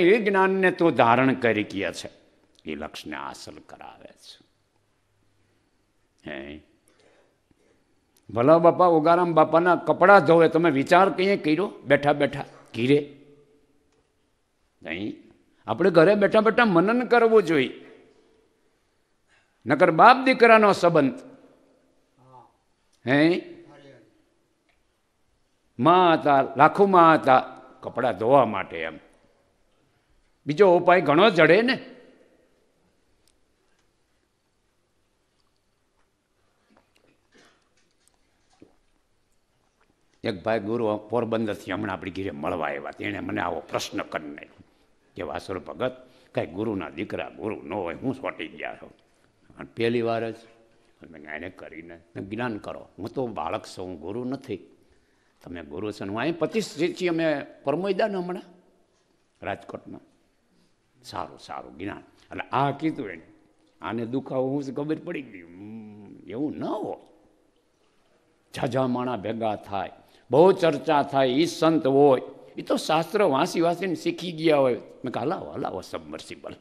એ જ્ઞાનને તું ધારણ કરી કહે છે, એ લક્ષ્યને હાંસલ કરાવે છે. હે ભલા બાપા ઉગારામ બાપાના કપડાં ધોવે, તમે વિચાર કહીએ કર્યો બેઠા બેઠા ઘીરે? નહીં, આપણે ઘરે બેઠા બેઠા મનન કરવું જોઈએ. નકર બાપ દીકરાનો સંબંધ. હે માં હતા, લાખોમાં હતા કપડાં ધોવા માટે. એમ બીજો ઉપાય ઘણો જડે ને. એક ભાઈ ગુરુ પોરબંદરથી હમણાં આપણી ઘીરે મળવા આવ્યા. તેણે મને આવો પ્રશ્ન કરી નાખ્યો કે વાસુર ભગત, કાંઈ ગુરુના દીકરા ગુરુ ન હોય, હું સોટી ગયા છો. પહેલી વાર જ એને કરીને જ્ઞાન કરો. હું તો બાળક છું, હું ગુરુ નથી, તમે ગુરુ છો. હું અહીં 25 અમે પરમોયદા ને હમણાં રાજકોટમાં. સારું સારું જ્ઞાન. એટલે આ કીધું એને, આને દુખાવો હું ખબર પડી ગયું. એવું ન હોય. ઝાઝા માણા ભેગા થાય, બહુ ચર્ચા થાય, એ સંત હોય, એ તો શાસ્ત્ર વાંસી વાંસીને શીખી ગયા હોય. મેં કહા હલાવો હલાવો સબમર્સિબલ.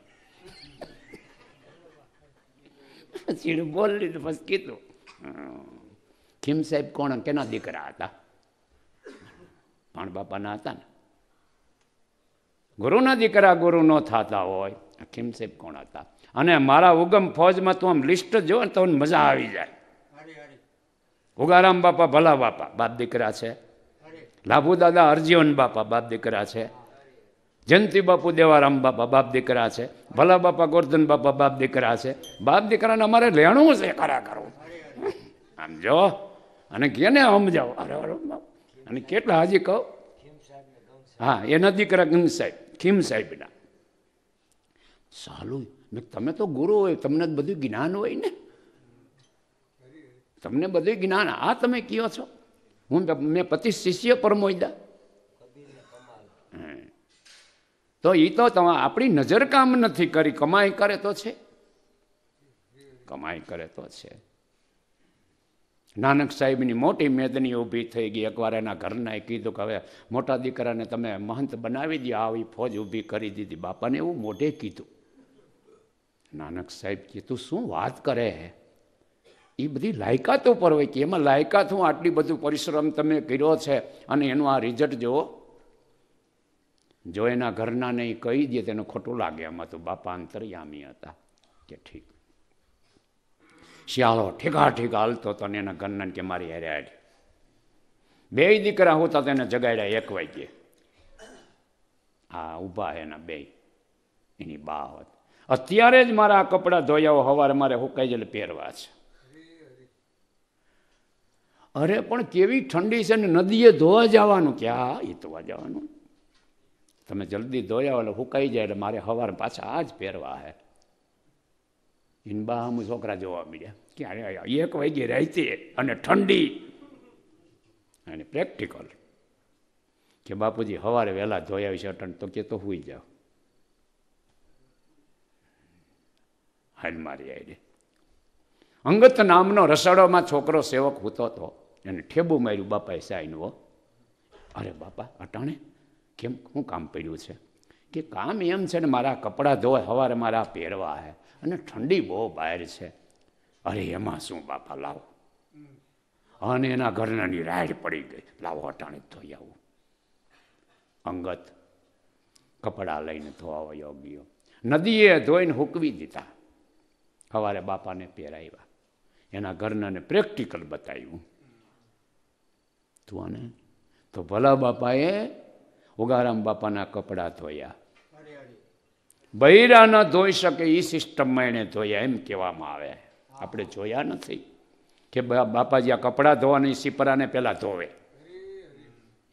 પછી બોલ લીધું. પછી કીધું ખીમ સાહેબ કોણ, કેના દીકરા હતા? પણ બાપાના હતા ને. ગુરુના દીકરા ગુરુ ન થતા હોય. ખીમ સાહેબ કોણ હતા? અને મારા ઉગમ ફોજમાં તું આમ લિસ્ટ જો ને તો મજા આવી જાય. ઉગારામ બાપા ભલા બાપા બાપ દીકરા છે. લાભુ દાદા અરજીવન બાપા બાપ દીકરા છે. જયંતિ બાપુ દેવારામ બાપા બાપ દીકરા છે. ભલા બાપા ગોરધન બાપા બાપ દીકરા છે. બાપ દીકરાને અમારે લેણું છે ખરા કરવું. આમ જો અને કેને સમજાવો. અને કેટલા હજી કહું. હા, એના દીકરા ખીમ સાહેબના. સાલું તમે તો ગુરુ હોય, તમને બધું જ્ઞાન હોય ને, તમને બધું જ્ઞાન. આ તમે કયો છો મેં 25 શિષ્ય પરમોયદા. તો એ તો આપણી નજર કામ નથી કરી. કમાઈ કરે તો છે, કમાઈ કરે તો છે. નાનક સાહેબની મોટી મેદની ઊભી થઈ ગઈ. એકવાર એના ઘરના કીધું કે હવે મોટા દીકરાને તમે મહંત બનાવી દો, આવી ફોજ ઊભી કરી દીધી. બાપાને એવું મોઢે કીધું. નાનક સાહેબ કે તું શું વાત કરે હે? એ બધી લાયકાત ઉપર હોય કે એમાં લાયકાત હું આટલી બધું પરિશ્રમ તમે કર્યો છે અને એનું આ રિઝલ્ટ જુઓ. જો એના ઘરના ને એ કહી દે તેને ખોટું લાગે. એમાં તો બાપા અંતર્યામી હતા કે ઠીક. શિયાળો ઠીકા ઠીકા હાલતો હતો ને એના ઘરના કે મારી હારે હાડ. 2 દીકરા હોતા તેને જગાડ્યા 1 વાગ્યે. હા ઊભા એના 2 એની બા હોત. અત્યારે જ મારા કપડાં ધોયા સવારે મારે હુકાઈ જલે પહેરવા છે. અરે પણ કેવી ઠંડી છે ને, નદીએ ધોવા જવાનું. ક્યાં એ ધોવા જવાનું? તમે જલ્દી ધોયા એટલે હુકાઈ જાય એટલે મારે સવારે પાછા આ જ પહેરવા હે. ઇનબા હમ છોકરા જોવા મળ્યા. ક્યારે 1 વાગ્યે રહેતી અને ઠંડી અને પ્રેક્ટિકલ કે બાપુજી સવારે વહેલા ધોયા છે અટણ તો કે તો હુઈ જાઓ. હાલ મારી આઈ. અંગત નામનો રસોડામાં છોકરો સેવક હૂતો હતો. એને ઠેબુ માર્યું બાપાએ સાઈનવો. અરે બાપા અટાણે કેમ શું કામ પડ્યું છે? કે કામ એમ છે ને મારા કપડાં ધોવાય સવારે મારા પહેરવા હે અને ઠંડી બહુ બહાર છે. અરે એમાં શું બાપા લાવો. અને એના ઘરનાની રાડ પડી ગઈ. લાવો અટાણે ધોઈ આવું. અંગત કપડાં લઈને ધોવા વયો ગયો. નદીએ ધોઈને હૂકવી દીધા. સવારે બાપાને પહેરાવ્યા. એના ઘરનાને પ્રેક્ટિકલ બતાવ્યું. તું આને તો ભલા બાપાએ ઉગારામ બાપાના કપડાં ધોયા. બૈરા ન ધોઈ શકે એ સિસ્ટમમાં એને ધોયા એમ કહેવામાં આવે. આપણે જોયા નથી કે બાપાજી આ કપડાં ધોવાની સિપરાને પહેલાં ધોવે.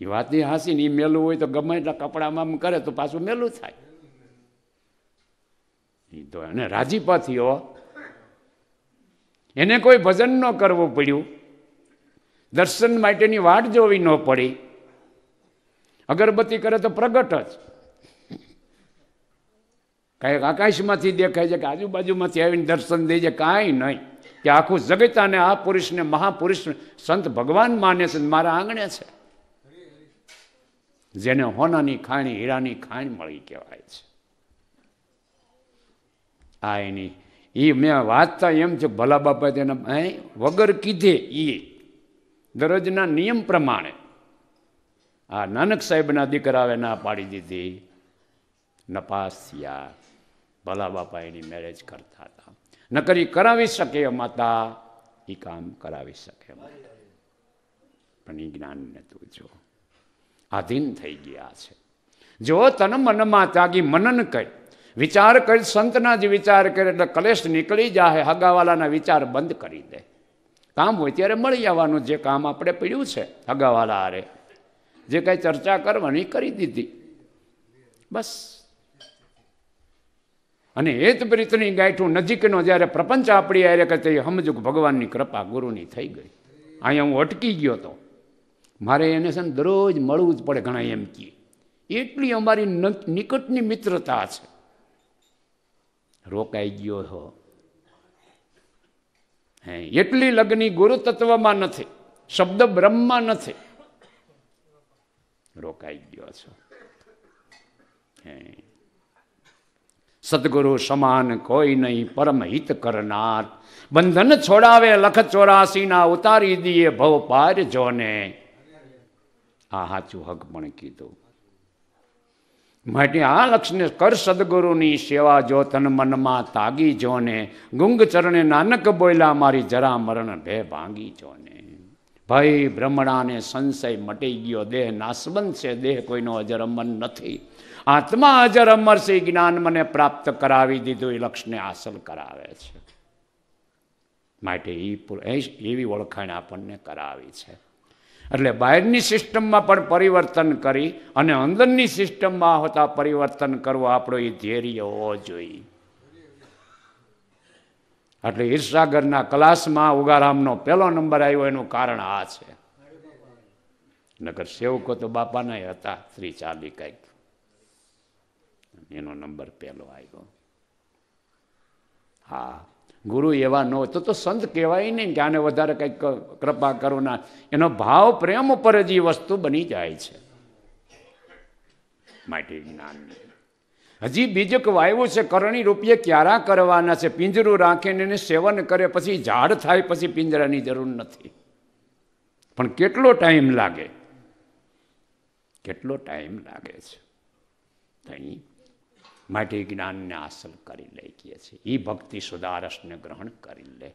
એ વાતની હાસી ને એ મેલું હોય તો ગમે એટલા કપડામાં આમ કરે તો પાછું મેલું થાય. એ ધોય અને રાજીપાથી હો. એને કોઈ ભજન ન કરવું પડ્યું. દર્શન માટેની વાટ જોવી ન પડી. અગરબત્તી કરે તો પ્રગટ જ. કાંઈક આકાશમાંથી દેખાય છે કે આજુબાજુમાંથી આવીને દર્શન દે છે. કાંઈ નહીં કે આખું જગત અને આ પુરુષને મહાપુરુષ સંત ભગવાન માને છે, મારા આંગણે છે. જેને હોનાની ખાણી હીરાની ખાણ મળી કહેવાય છે. આ એની એ મેં વાંચતા એમ છે ભલા બાપા તેના વગર કીધે એ દરરોજના નિયમ પ્રમાણે આ નાનક સાહેબના દીકરાએ ના પાડી દીધી, નપાસ થયા. ભલા બાપા એની મેરેજ કરતા હતા. નકર ઈ કરાવી શકે એમ હતા, એ કામ કરાવી શકે એમ, પણ એ જ્ઞાન ને તું જો આધીન થઈ ગયા છે. જો તન મનમાં ત્યાગી મનન કરી વિચાર કરી, સંતના જ વિચાર કરે એટલે કલેશ નીકળી જાય. હગાવાલાના વિચાર બંધ કરી દે. કામ હોય ત્યારે મળી આવવાનું. જે કામ આપણે પડ્યું છે હગાવાલા હારે જે કાંઈ ચર્ચા કરવાની કરી દીધી બસ. અને હેત પ્રીતની ગાંઠું નજીકનો જ્યારે પ્રપંચ આપણી હારે કરતે સમજુ ભગવાનની કૃપા ગુરુની થઈ ગઈ. અહીંયા હું અટકી ગયો તો મારે એને છે ને દરરોજ મળવું જ પડે. ઘણા એમ કહે એટલી અમારી નિકટની મિત્રતા છે. રોકાઈ ગયો છો હે એટલી લગ્ની ગુરુ તત્વમાં નથી, શબ્દ બ્રહ્મમાં નથી, રોકાઈ ગયો છો. હે સદગુરુ સમાન કોઈ નહીં, પરમ હિત કરનાર. બંધન છોડાવે લખ 84 ના, ઉતારી દીએ ભવ પાર જોને. આ સાચું હક પણ કીધું. માટે આ લક્ષ્યને કર સદગુરુની સેવા, જો તન મનમાં તાગી જોને. ગુંગ ચરણે નાનક બોલ્યા, મારી જરા મરણ ભે ભાંગી જોને. ભાઈ બ્રહ્મણાને સંશય મટી ગયો, દેહ નાશવંત છે, દેહ કોઈનો અજર અમર નથી. આત્મા અજર અમર છે, જ્ઞાન મને પ્રાપ્ત કરાવી દીધું, એ લક્ષ્યને હાંસલ કરાવે છે. માટે એવી ઓળખાણ આપણને કરાવી છે. એટલે બહારની સિસ્ટમમાં પણ પરિવર્તન કરી અને અંદરની સિસ્ટમમાં હોતા પરિવર્તન કરવું આપણો એ ધૈર્ય હોવો જોઈએ. એટલે ઈર્ષાગરના ક્લાસમાં ઉગારામનો પહેલો નંબર આવ્યો એનું કારણ આ છે. નકર સેવકો તો બાપાના હતા 40 કંઈક, એનો નંબર પહેલો આવ્યો. હા, ગુરુ એવા ન હોય તો સંત કહેવાય નહીં કે આને વધારે કંઈક કૃપા કરો ના. એનો ભાવ પ્રેમ ઉપર જ એ વસ્તુ બની જાય છે. માટે જ્ઞાન હજી બીજું વાયવું છે, કરણી રૂપિયે ક્યારા કરવાના છે. પિંજરું રાખીને એને સેવન કરે પછી ઝાડ થાય પછી પિંજરાની જરૂર નથી. પણ કેટલો ટાઈમ લાગે, કેટલો ટાઈમ લાગે છે. માટે જ્ઞાનને હાંસલ કરી લે છે. એ ભક્તિ સુધારસને ગ્રહણ કરી લે.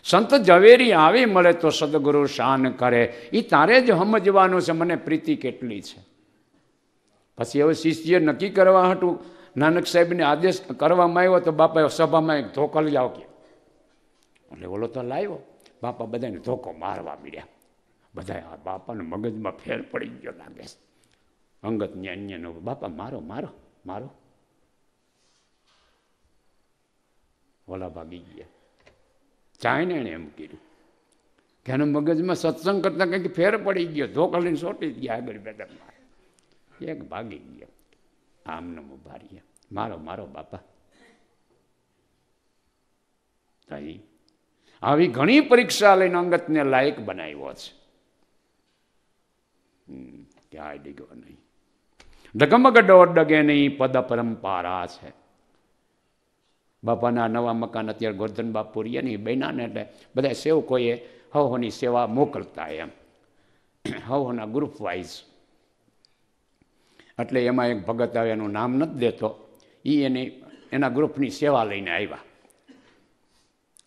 સંત ઝવેરી આવી મળે તો સદગુરુ શાન કરે. એ તારે જ સમજવાનું છે મને પ્રીતિ કેટલી છે. પછી હવે શિષ્ય નક્કી કરવા હાટું નાનક સાહેબને આદેશ કરવામાં આવ્યો તો બાપાએ સભામાં એક ધોકો લઈ આવ કે એટલે ઓલો તો લાવ્યો. બાપા બધાને ધોકો મારવા મળ્યા. બધા બાપાને મગજમાં ફેર પડી ગયો લાગે. અંગત અન્યનો બાપા મારો મારો મારો. ઓલા ભાગી ગયા. ચાઈને એને એમ કીધું કે એના મગજમાં સત્સંગ કરતા કંઈક ફેર પડી ગયો. ધોકો લઈને સોટી ગયા આગળ બેદરમાં. એક ભાગી ગયા. આમને ઉભા રહ્યા. મારો મારો બાપા. આવી ઘણી પરીક્ષા લઈને અંગતને લાયક બનાવ્યો છે. ક્યાંય ડીગો નહીં, ડગમગ ડોર ડગે નહીં, પદ પરંપરા છે. બાપાના નવા મકાન અત્યારે ગોરધન બાપુ રહ્યા ને બન્યા ને એટલે બધા સેવકોએ હવની સેવા મોકલતા એમ, હવના ગ્રુપ વાઇઝ. એટલે એમાં એક ભગત આવે, એનું નામ નથી દેતો, એ એના ગ્રુપની સેવા લઈને આવ્યા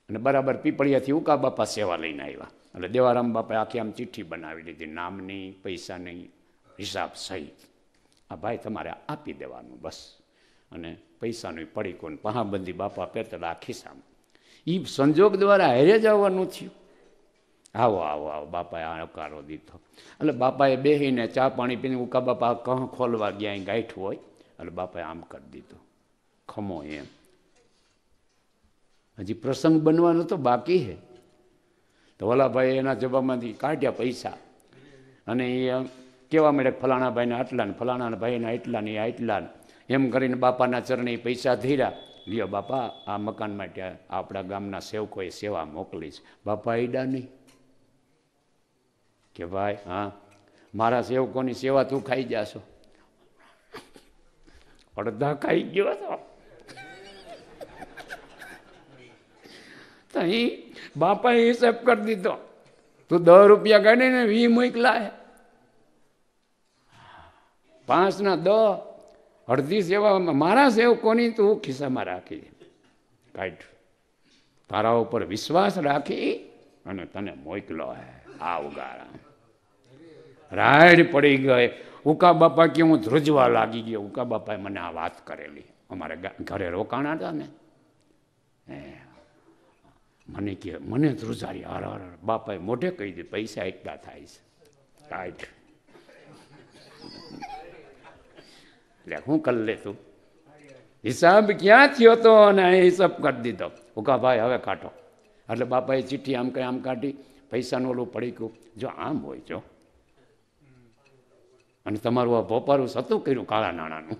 અને બરાબર પીપળિયાથી ઉકા બાપા સેવા લઈને આવ્યા. એટલે દેવારામ બાપાએ આખી આમ ચિઠ્ઠી બનાવી લીધી, નામની, પૈસાની, હિસાબ સહિત. આ ભાઈ તમારે આપી દેવાનું બસ. અને પૈસાનું પડીકો ને પહાબંધી બાપા પહેરતા આ ખિસ્સામાં. એ સંજોગ દ્વારા હારે જ આવવાનું થયું. આવો આવો આવો બાપાએ આવકારો દીધો. એટલે બાપાએ બેસીને ચા પાણી પીને ઉકા બાપા કહં ખોલવા ગયા, ગાંઠ હોય એટલે બાપાએ આમ કરી દીધું, ખમો એમ. હજી પ્રસંગ બનવાનો તો બાકી છે. તો ઓલાભાઈ એના જવાબમાંથી કાઢ્યા પૈસા અને એ કહેવા માંડે ફલાણા ભાઈને આટલા ને ફલાણા ભાઈના એટલા ને આટલા ને એમ કરીને બાપાના ચરણે પૈસા ધીર્યા. લ્યો બાપા, આ મકાન માટે આપણા ગામના સેવકોએ સેવા મોકલી છે. બાપા આઈડા નહીં કે ભાઈ હા મારા સેવકોની સેવા તું ખાઈ જાશો. અડધા ખાઈ ગયો હતો. તો અહીં બાપાએ હિસાબ કરી દીધો, તું 10 રૂપિયા કાઢીને 20 મોકલા, 5 ના 10, અડધી સેવા મારા સેવકોની તું ખિસ્સામાં રાખી કાઢ. તારા ઉપર વિશ્વાસ રાખી અને તને મોકલો હે. આ ઉગાડા રાડ પડી ગઈ. ઉકા બાપા કે હું ધ્રુજવા લાગી ગયો. ઉકા બાપાએ મને આ વાત કરેલી. અમારે ઘરે રોકાણા હતા ને, મને કે મને ધ્રુજારી. હાર બાપાએ મોઢે કહી દે પૈસા એટલા થાય છે કાઢ. એટલે હું કરી લે તું હિસાબ ક્યાં થયો તો અને હિસાબ કરી દીધો. ઉકા ભાઈ હવે કાઢો. એટલે બાપાએ ચિઠ્ઠી આમ કઈ આમ કાઢી, પૈસાનું ઓલું પડી ગયું. જો આમ હોય જો, અને તમારું આ ભોપારું સતું કર્યું કાળા નાણાંનું.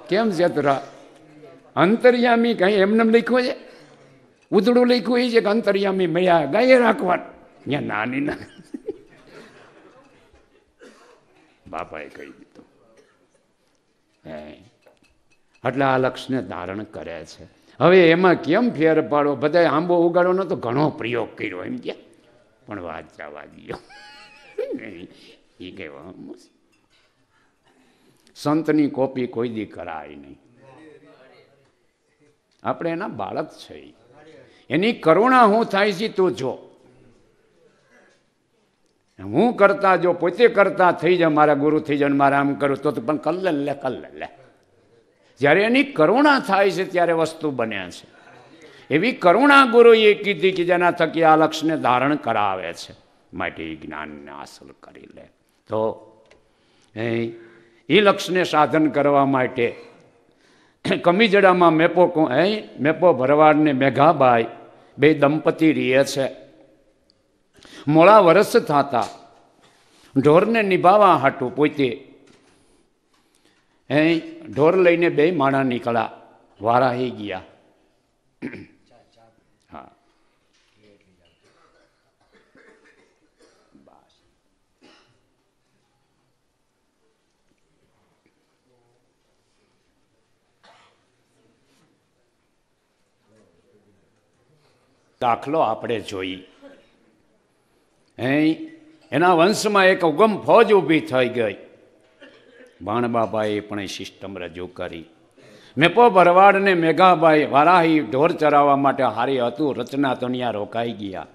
કેમ છે તરા અંતર્યામી કઈ એમને લખ્યું છે? ઉધડું લખ્યું છે કે અંતર્યામી મયા ગાય રાખવાનું? ત્યાં નાની ના બાપાએ કહી દીધું. એટલે આ લક્ષને ધારણ કરે છે. હવે એમાં કેમ ફેર પાડો? બધા આંબો ઉગાડવાનો તો ઘણો પ્રયોગ કર્યો એમ કે, પણ વાત જવા દો. એ કહેવા સંતની કોપી કોઈ દી કરાય નહીં. આપણે એના બાળક છે. એની કરુણા હું થાય છે તું જો. હું કરતા જો પોતે કરતા થઈ જાય, મારા ગુરુ થઈ જાય, મારે આમ કરું તો પણ કલ્લે લે. જ્યારે એની કરુણા થાય છે ત્યારે વસ્તુ બને છે. એવી કરુણા ગુરુએ કીધી કે જેના થકી આ લક્ષને ધારણ કરાવે છે. માટે એ જ્ઞાનને હાંસલ કરી લે. તો એ લક્ષને સાધન કરવા માટે કમીજડામાં મેપો ભરવાડ ને મેઘાબાઈ બે દંપતી રહે છે. મોળા વરસ થતા ઢોરને નિભાવવા હાટું પોતે ઢોર લઈને બે માણા નીકળ્યા. વારાહી ગયા. હા, દાખલો આપણે જોઈ. એના વંશમાં એક ઉગમ ફોજ ઊભી થઈ ગઈ. ભાણબાબાએ પણ સિસ્ટમ રજૂ કરી. મેપો ભરવાડ ને મેઘાબાઈ વારાહી ઢોર ચરાવવા માટે હારી હતું. રચના તો ત્યાં રોકાઈ ગયા.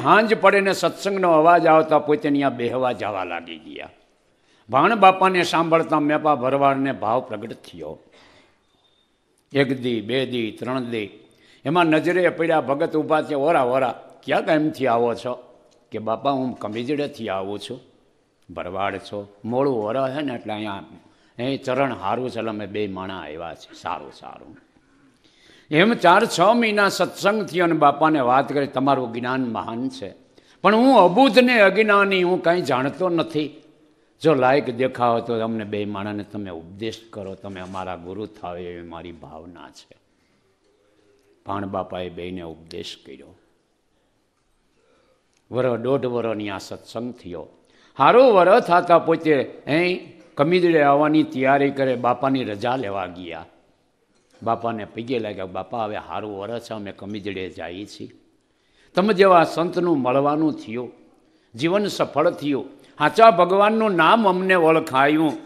હાંજ પડે ને સત્સંગનો અવાજ આવતા પોતે ત્યાં બેહવા જવા લાગી ગયા. ભાણબાપાને સાંભળતા મેપા ભરવાડને ભાવ પ્રગટ થયો. 1 દી 2 દી 3 દી એમાં નજરે પડ્યા ભગત ઊભા છે. ઓરા ક્યાં ગામથી આવો છો? કે બાપા હું કમીજડેથી આવું છું. ભરવાડ છો? મોડું વર છે ને એટલે અહીંયા ચરણ સારું છે, અમે બે માણા આવ્યા છે. સારું. એમ 4-6 મહિના સત્સંગ થયો અને બાપાને વાત કરી, તમારું જ્ઞાન મહાન છે, પણ હું અબુધ ને અજ્ઞાની, હું કાંઈ જાણતો નથી. જો લાયક દેખાવો તો અમને બે માણાને તમે ઉપદેશ કરો, તમે અમારા ગુરુ થાવ એવી મારી ભાવના છે. ભાણ બાપાએ બેને ઉપદેશ કર્યો. 1.5 વર્ષની આ સત્સંગ થયો. હારો વર થતા પોતે કમીજડે આવવાની તૈયારી કરે. બાપાની રજા લેવા ગયા. બાપાને પગે લાગ્યા, બાપા હવે હારું વર છે, અમે કમીજડે જઈએ છીએ. તમે જેવા સંતનું મળવાનું થયું, જીવન સફળ થયું, સાચા ભગવાનનું નામ અમને ઓળખાયું.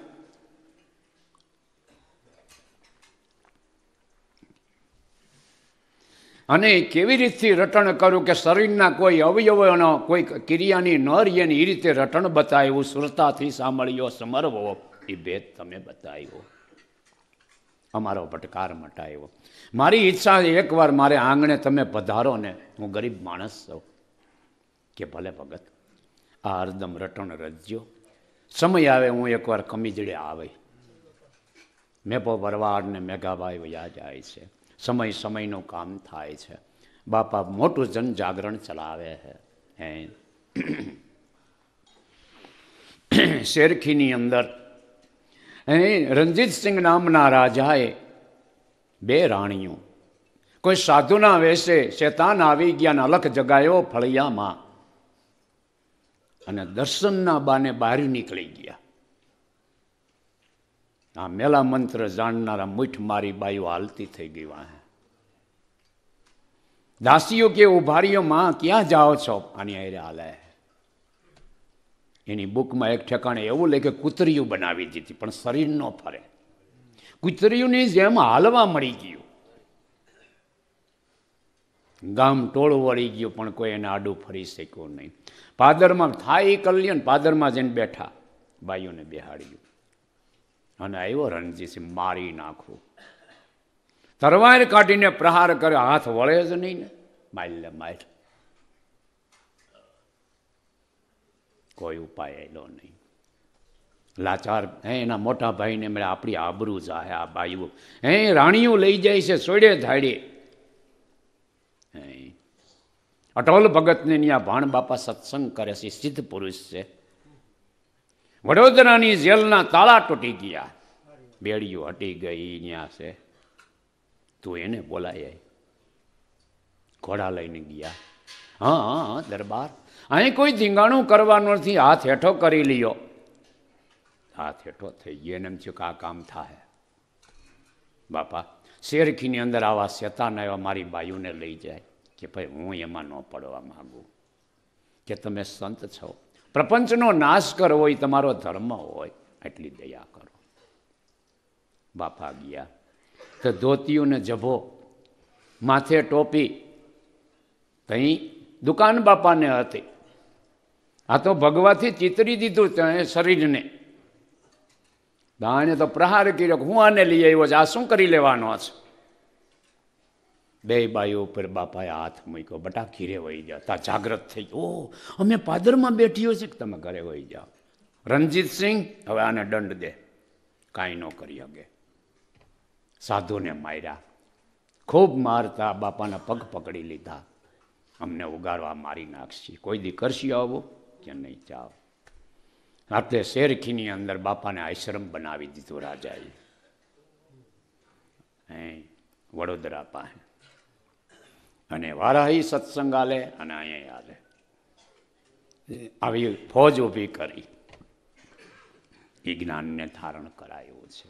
અને કેવી રીતથી રટણ કરું કે શરીરના કોઈ અવયવોનો કોઈ ક્રિયાની ન રહીએ ને એ રીતે રટણ બતાવ્યું. સુરતાથી સાંભળ્યો સમરવો એ ભેદ તમે બતાવ્યો, અમારો ભટકાર મટાવ્યો. મારી ઈચ્છા એકવાર મારે આંગણે તમે પધારો ને, હું ગરીબ માણસ છું. કે ભલે ભગત, આ હરદમ રટણ રજ્યો, સમય આવે હું એકવાર કમીજડે આવે. મેપો ભરવાડ ને મેઘાબાઈ વયા જાય છે. સમયનું કામ થાય છે. બાપા મોટું જન જાગરણ ચલાવે છે. શેરખીની અંદર રણજીતસિંહ નામના રાજાએ 2 રાણીઓ, કોઈ સાધુના વેશે શેતાન આવી ગયા, અલખ જગાયો ફળિયામાં. અને દર્શનના બાને બહાર નીકળી ગયા. આ મેલા મંત્ર જાણનારા મૂઠ મારી બાયું હાલતી થઈ ગઈ. વાહ દાસીઓ કે ઉભારીઓ માં ક્યાં જાઓ છો? આની હારે હાલે. એની બુકમાં એક ઠેકાણે એવું લે કે કૂતરીયું બનાવી દીધી, પણ શરીર ન ફરે. કૂતરીઓની જેમ હાલવા મળી ગયું. ગામ ટોળું વળી ગયું, પણ કોઈ એને આડું ફરી શક્યું નહીં. પાદરમાં થાય એ કરી ને પાદરમાં જઈને બેઠા, બાઈઓને બેહાડ્યું અને આવ્યો રણજીતસિંહ, મારી નાખું. તરવાર કાઢીને પ્રહાર કર્યો, હાથ વળે જ નહીં ને, મારી માર. કોઈ ઉપાય એલો નહીં. લાચાર એના મોટા ભાઈને મળે, આપણી આબરૂ જાહે આ બાઈઓ રાણીઓ લઈ જાય છે સોડે ધાડે. અટોલ ભગતને ત્યાં ભાણ બાપા સત્સંગ કરે છે, સિદ્ધ પુરુષ છે. વડોદરાની જેલના તાળા તૂટી ગયા, બેડીઓ હટી ગઈ. ત્યાં છે, તું એને બોલાય. ઘોડા લઈને ગયા. હા દરબાર, અહીં કોઈ ધીંગાણું કરવાનું નથી, હાથ હેઠો કરી લ્યો. હાથ હેઠો થઈ ગયો. એને એમ થયું કે આ કામ થાય. બાપા શેરખીની અંદર આવા શેતાન આવ્યા, મારી બાયુને લઈ જાય કે ભાઈ હું એમાં ન પડવા માગું, કે તમે સંત છો, પ્રપંચનો નાશ કરવો એ તમારો ધર્મ હોય, એટલી દયા કરો. બાપા ગયા તો ધોતીઓને જભો, માથે ટોપી. તઈ દુકાન બાપાને હતી. આ તો ભગવાથી ચિતરી દીધું શરીરને. દાણે તો પ્રહાર કર્યો, હું આને લઈ આવ્યો છે, આ શું કરી લેવાનો છે? બે બાઈઓ ઉપર બાપાએ હાથ મૂક્યો, બટા ઘીરે વહી જાઓ. તા જાગ્રત થઈ ગયો, ઓ અમે પાદરમાં બેઠીઓ છે, કે તમે ઘરે વહી જાઓ. રણજીતસિંહ હવે આને દંડ દે. કાંઈ ન કરી શકે. સાધુને માર્યા, ખૂબ મારતા બાપાના પગ પકડી લીધા. અમને ઉગારવા મારી નાખશે, કોઈ દી કરશી આવો કે નહીં જાઓ. રાત્રે શેરખીની અંદર બાપાને આશ્રમ બનાવી દીધું રાજાએ, વડોદરા પાસે. અને વારાહી સત્સંગ આલે અને અહીંયા આલે. આવી ફોજ ઊભી કરી. એ જ્ઞાનને ધારણ કરાયું છે.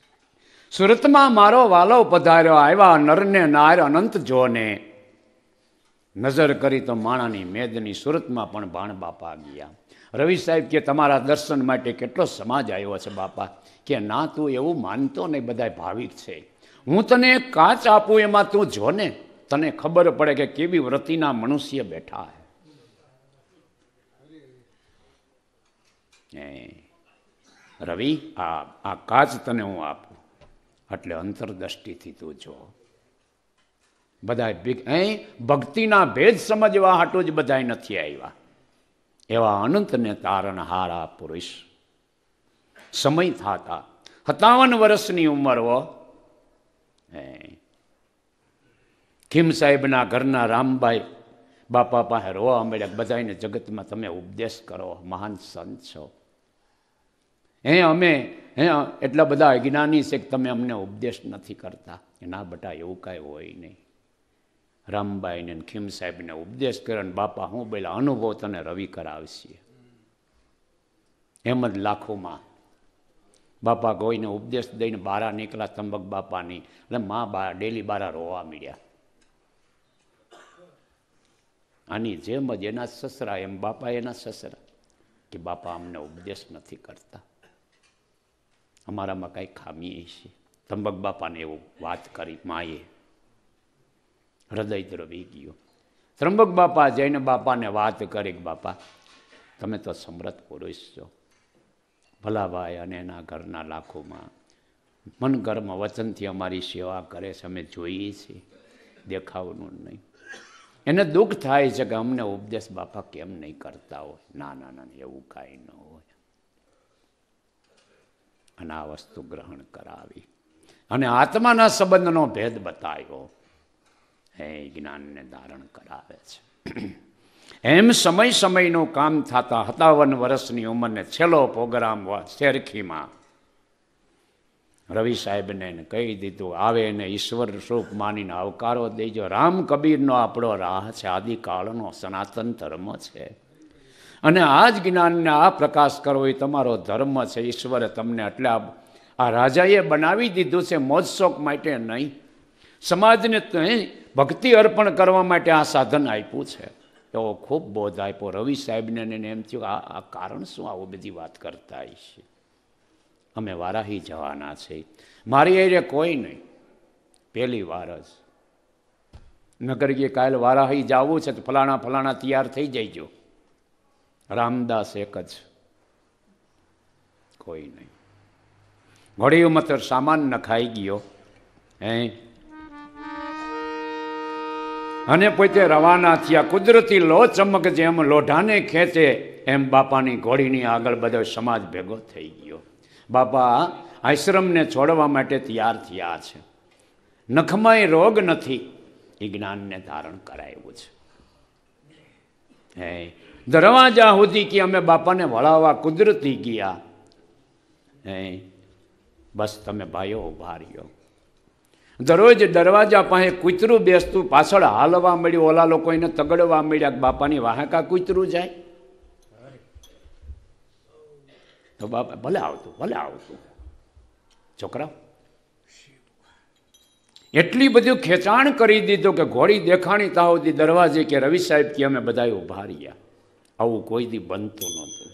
સુરતમાં મારો વાલો પધાર્યો, આવ્યા નરને નાર અનંત જોને. નજર કરી તો માણાની મેદની. સુરતમાં પણ ભાણ બાપા ગયા. રવિ સાહેબ કે તમારા દર્શન માટે કેટલો સમાજ આવ્યો છે બાપા. કે ના, તું એવું માનતો નહીં, બધા ભાવિક છે. હું તને કાચ આપું, એમાં તું જો ને, તને ખબર પડે કે કેવી વ્રતિના મનુષ્ય બેઠા હે. રવિ, આ કાચ તને હું આપું, એટલે અંતરદ્રષ્ટિથી તું જો. બધા ભક્તિના ભેદ સમજવા હાટું જ બધા નથી આવ્યા. એવા અનંતને તારણહારા પુરુષ. સમય થતા 57 વર્ષની ઉંમર હો. ખીમ સાહેબના ઘરના રામભાઈ બાપા પાસે રોવા મળ્યા. બધાને જગતમાં તમે ઉપદેશ કરો, મહાન સંત છો. અમે એટલા બધા અજ્ઞાની છે કે તમે અમને ઉપદેશ નથી કરતા. ના બટા, એવું કાંઈ હોય નહીં. રામબાઈને ખીમ સાહેબને ઉપદેશ કર્યો ને બાપા હું બોલા, અનુભવ તને રવિ કરાવશે. એમ જ લાખોમાં બાપા કોઈને ઉપદેશ દઈને બારા નીકળ્યા તંબક બાપાની. એટલે મા બા ડેલી બારા રોવા મળ્યા. આની જેમ જ એના સસરા, એમ બાપા એના સસરા, કે બાપા અમને ઉપદેશ નથી કરતા, અમારામાં કાંઈ ખામી છે. તંબક બાપાને એવું વાત કરી માએ. હૃદય દ્રવી ગયો. ત્રંબક બાપા જઈને બાપાને વાત કરી કે બાપા તમે તો સમર્થ પુરુષ છો. ભલાભાઈ અને એના ઘરના લાખોમાં મનગર્મ વચનથી અમારી સેવા કરે છે, અમે જોઈએ છીએ, દેખાવનું નહીં. એને દુઃખ થાય છે કે અમને ઉપદેશ બાપા કેમ નહીં કરતા હોય. ના ના ના, એવું કાંઈ ન હોય. અને આ વસ્તુ ગ્રહણ કરાવી અને આત્માના સંબંધનો ભેદ બતાવ્યો. જ્ઞાનને ધારણ કરાવે છે. એમ સમય સમયનું કામ થતા 57 વર્ષની ઉંમરને છેલ્લો પ્રોગ્રામ શેરખીમાં રવિ સાહેબને કહી દીધું, આવે એને ઈશ્વર સ્વરૂપ માનીને આવકારો દેજો. રામ કબીરનો આપણો રાહ છે, આદિકાળનો સનાતન ધર્મ છે. અને આ જ જ્ઞાનને આ પ્રકાશ કરવો એ તમારો ધર્મ છે. ઈશ્વરે તમને એટલે આ રાજાએ બનાવી દીધું છે મોજ શોખ માટે નહીં, સમાજને ભક્તિ અર્પણ કરવા માટે આ સાધન આપ્યું છે. એવો ખૂબ બોધ આપ્યો રવિ સાહેબને. એમ થયું આ કારણ શું આવું બધી વાત કરતા છે. અમે વારાહી જવાના છે, મારી એરે કોઈ નહીં, પહેલી વાર જ નગર કે કાલે વારાહી જવું છે તો ફલાણા ફલાણા તૈયાર થઈ જઈજો. રામદાસ એક જ, કોઈ નહીં. ઘોડીઓમાં તો સામાન નખાઈ ગયો અને પોતે રવાના થયા. કુદરતી લો ચમક જેમ લોઢાને ખેંચે એમ બાપાની ઘોડીની આગળ બધો સમાજ ભેગો થઈ ગયો. બાપા આશ્રમને છોડવા માટે તૈયાર થયા છે. નખમાંય રોગ નથી, એ જ્ઞાનને ધારણ કરાયું છે. દરવાજા સુધી કે અમે બાપાને વળાવવા કુદરતી ગયા. બસ તમે ભાઈઓ ઉભા રહ્યો. દરરોજ દરવાજા પાસે કૂતરું બેસતું, પાછળ હાલવા મળ્યું, ઓલા લોકો એને તગડવા મળ્યા કે બાપાની વાહકા કૂતરું જાય. તો બાપા ભલે આવતું છોકરા. એટલી બધું ખેંચાણ કરી દીધું કે ઘોડી દેખાણી તા સુધી દરવાજે કે રવિ સાહેબ કે અમે બધા ઉભા રહ્યા. આવું કોઈ દી બનતું નહોતું.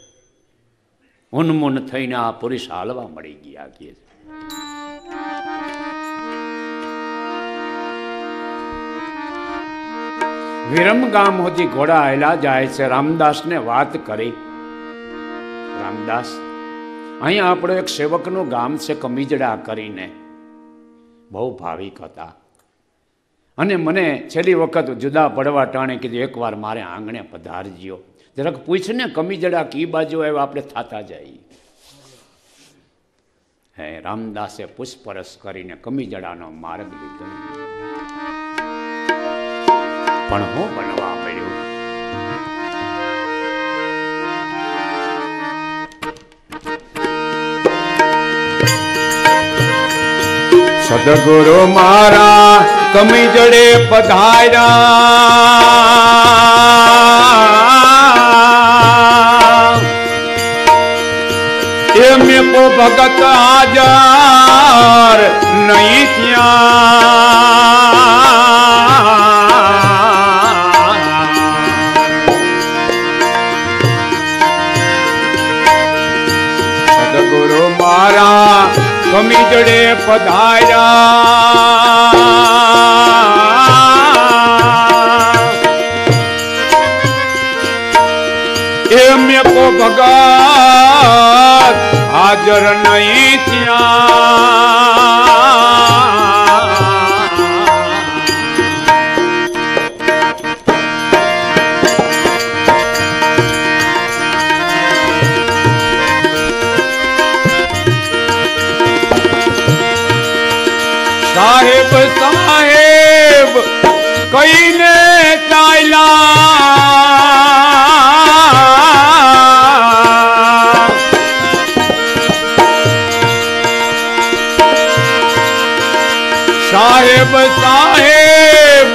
ઉન્મુન થઈને આ પુરુષ હાલવા મળી ગયા. કે વિરમ ગામ સુધી ઘોડા હાલ્યા જાય છે. રામદાસને વાત કરી. રામદાસ, અહીંયા આપણો એક સેવકનું ગામ છે કમીજડા કરીને, બહુ ભાવિક હતા. અને મને છેલ્લી વખત જુદા પડવા ટાણે કીધું એકવાર મારે આંગણે પધારજો, જરાક પૂછને કમીજડા કી બાજુ આવ્યો, આપણે થાતા જઈએ. રામદાસે પુષ્પરસ કરીને કમીજડાનો માર્ગ લીધો. પણ હું બનવા પડ્યું. સદગુરુ મારા કમીજડે પધાર્યા, એમે કો ભગત હાજર નહીં થયા. સદગુરુ મારા કમીજડે પધાર્યા, એમે કો ભગત હાજર નહીં સાહેબ સાહેબ કહીને ચાલ્યા, સાહેબ સાહેબ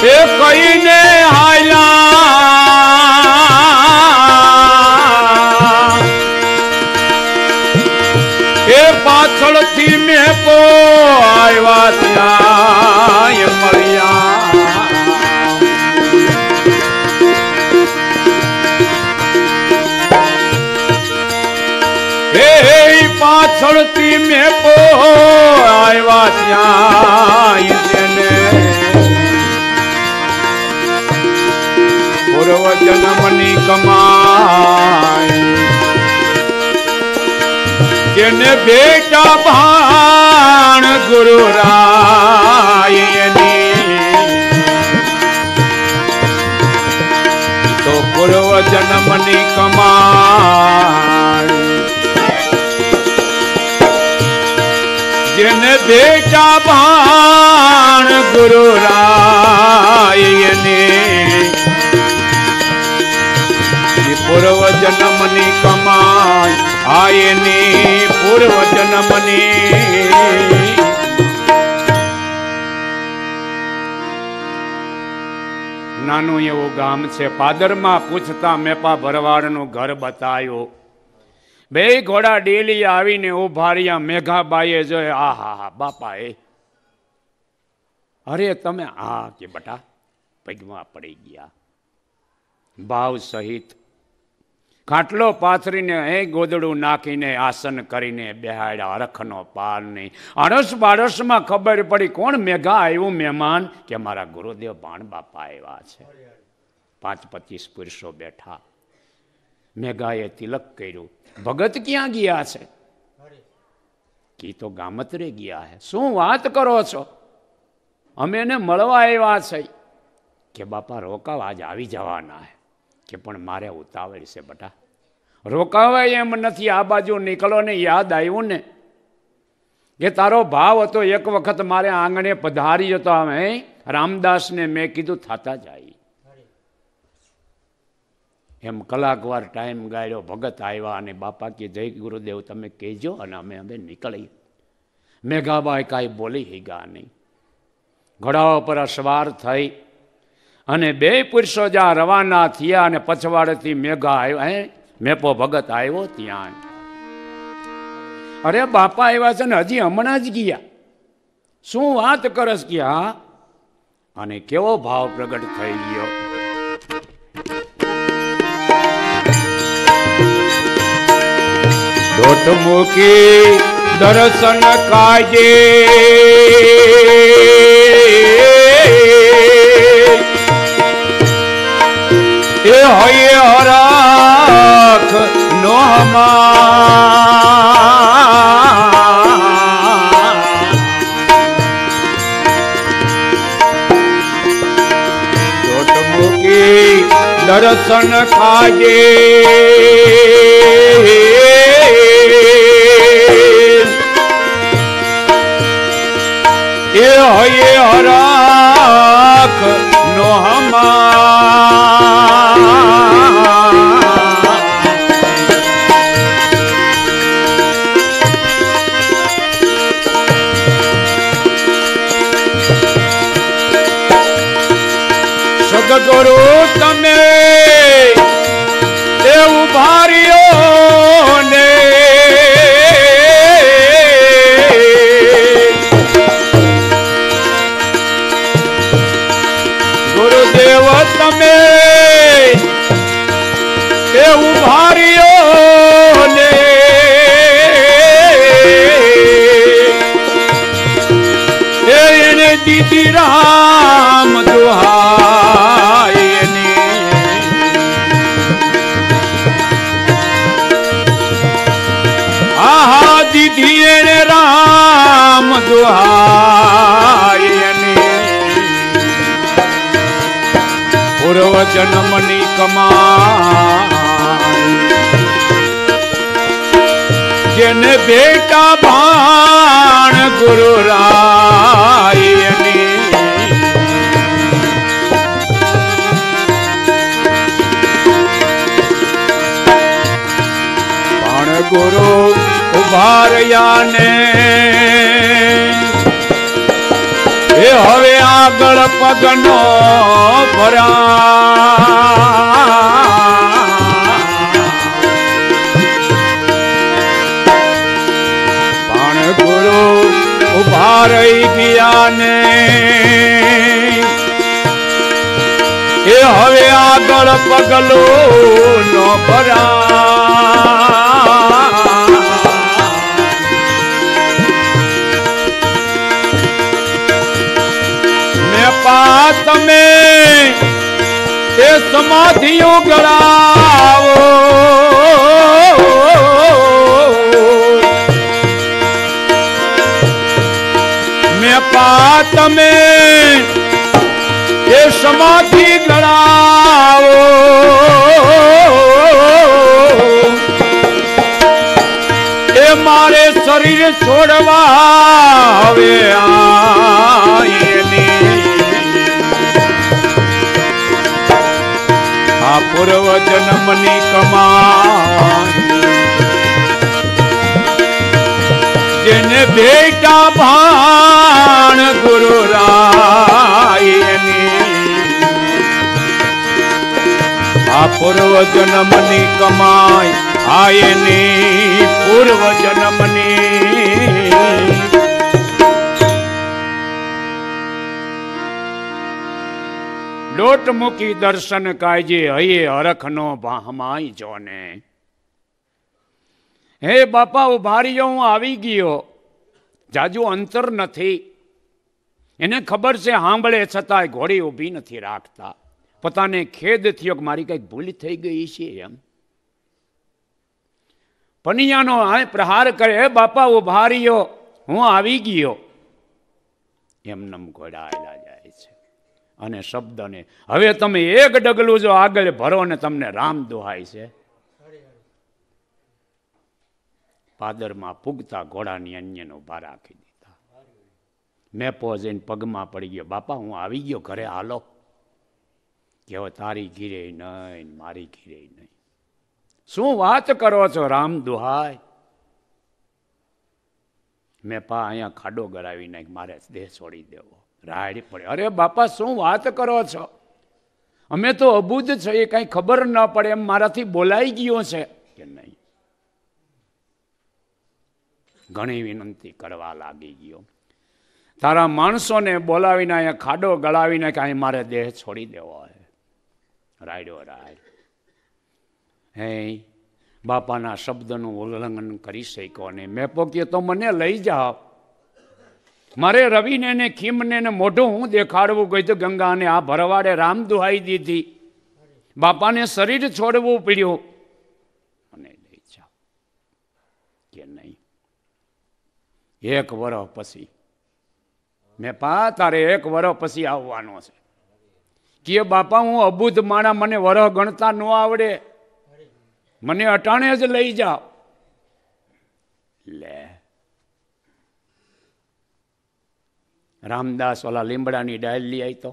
એ કહીને હાલ્યા, એ પાછળથી મેં કો આવ્યા ત્યાં મળ્યા. હે પાછળથી મેં કો આવ્યા ત્યાં પૂર્વ જન્મની કમાઈ, જેને બેટા ભાણ ગુરુ રાયની, તો પૂર્વ જન્મની કમાઈ, જેને બેટા ભાણ ગુરુ રાયની, પૂર્વ જન્મની કમાઈ આયની પૂર્વ જન્મની. નાનું એવું ગામ છે. પાદરમાં પૂછતા મેપા ભરવાડનું ઘર બતાવ્યું. બે ઘોડા ડેલી આવીને ઉભા રહ્યા. મેઘાબાઈએ જોયે, આ હા બાપા એ અરે તમે હા કે બટા પગમાં પડી ગયા. ભાવ સહિત ખાટલો પાથરીને ગોદડું નાખીને આસન કરીને બેહાડ્યા. હરખનો પાર નહીં. આડસ બાડસમાં ખબર પડી કોણ મેઘા આવ્યું મહેમાન, કે મારા ગુરુદેવ ભાણ બાપા આવ્યા છે. 25 પુરુષો બેઠા. મેઘાએ તિલક કર્યું. ભગત ક્યાં ગયા છે? કી તો ગામત્રે ગયા હે. શું વાત કરો છો? અમે એને મળવા આવ્યા છે. કે બાપા રોકાવ આજ આવી જવાના હે. કે પણ મારે ઉતાવળ છે બટા. રોકાવાય એમ નથી. આ બાજુ નીકળો ને યાદ આવ્યું ને કે તારો ભાવ હતો એક વખત મારે આંગણે પધારી હતો. અમે રામદાસને મેં કીધું થતા જાય એમ. કલાકવાર ટાઈમ ગાળ્યો. ભગત આવ્યા અને બાપા કે જય ગુરુદેવ તમે કહેજો અને અમે નીકળી. મેઘાબાઈ કાંઈ બોલી હીગા નહીં. ઘોડા પર સવાર થઈ અને બે પુરુષો જ્યાં રવાના થયા અને પછવાડેથી મેઘા આવ્યા. મેપો ભગત આવ્યો ત્યાં. અરે બાપા આવ્યા છે ને હજી હમણાં જ ગયા. શું વાત કરસ ગયા? અને કેવો ભાવ પ્રગટ થઈ ગયો. દોટ મૂકી દર્શન કાજે એ હોય હરાખ નો દોટ મૂકી દર્શન કાજે એ હોય હરાખ નો સદગુરુ તમે એવું ભાર્યો ને ગુરુદેવ તમે એવું ભાર્યો ને એને દીદી રામ દુહાઈ દીધી એને રામ દુહાઈ પૂર્વ જન્મની કમાઈ જેને બેટા ભાણ ગુરુ રાય ભાણ ગુરુ ઉભારયાને એ હવે આગળ પગનો પણ ગુરુ ઉભા રહી ગયા ને એ હવે આગળ પગલો નો તમે એ સમાધિઓ ગળાવો મેં પા તમે એ સમાધિ ગળાવો એ મારે શરીર છોડવા હવે પૂર્વ જન્મની કમાઈ જેને બેટા ભાણ ગુરુ રાયની પૂર્વ જન્મની કમાઈ આ એની પૂર્વ જન્મની. ડોટ મૂકી દર્શન કાયજે હૈયે હરખનો ભાહમાઈ જોને. હે બાપા ઉભા રહ્યો, હું આવી ગયો. જાજુ અંતર નથી. એને ખબર છે સાંભળે છતાંય ઘોડી ઊભી નથી રાખતા. પોતાને ખેદ થયો કે મારી કઈક ભૂલ થઈ ગઈ છે એમ. પનિયાનો પ્રહાર કરે, હે બાપા ઉભા રહ્યો, હું આવી ગયો. એમનેમ ઘોડાયેલા જાય છે. અને શબ્દને હવે તમે એક ડગલું જો આગળ ભરો ને તમને રામ દોહાય છે. પાદરમાં પૂગતા ઘોડાની અન્યને ઉભા રાખી દીધા. મેં પોઝીને પગમાં પડી ગયો, બાપા હું આવી ગયો, ઘરે હાલો. કેવો તારી ઘીરે નહીં, મારી ઘીરે નહીં. શું વાત કરો છો રામ દુહાય. મેં પા અહીંયા ખાડો ગરાવી નાખ, મારે દેહ છોડી દેવો. રાયડી પડે, અરે બાપા શું વાત કરો છો, અમે તો અબુધ છીએ, કઈ ખબર ન પડે એમ મારાથી બોલાઈ ગયો છે કે નહીં. ઘણી વિનંતી કરવા લાગી ગયો. તારા માણસોને બોલાવીને અહીંયા ખાડો ગળાવીને કાંઈ મારે દેહ છોડી દેવો હોય. રાયડો રાય હે બાપાના શબ્દનું ઉલ્લંઘન કરી શક્યો ને મેં પોક્યો તો મને લઈ જાઓ. મારે રવિને ને ખીમને ને મોઢું હું દેખાડવું ગઈ તો ગંગાને આ ભરવાડે રામ દુહાઈ દીધી. બાપાને શરીર છોડવું પડ્યું. મને લઈ જાઓ કે નહીં. એક વર્ષ પછી મેં પા તારે એક વર્ષ પછી આવવાનો છે કે બાપા હું અબુધ માણા, મને વર્ષ ગણતા ન આવડે, મને અટાણે જ લઈ જાઓ. લે રામદાસ ઓલા લીમડાની ડાળ લઈ આવી તો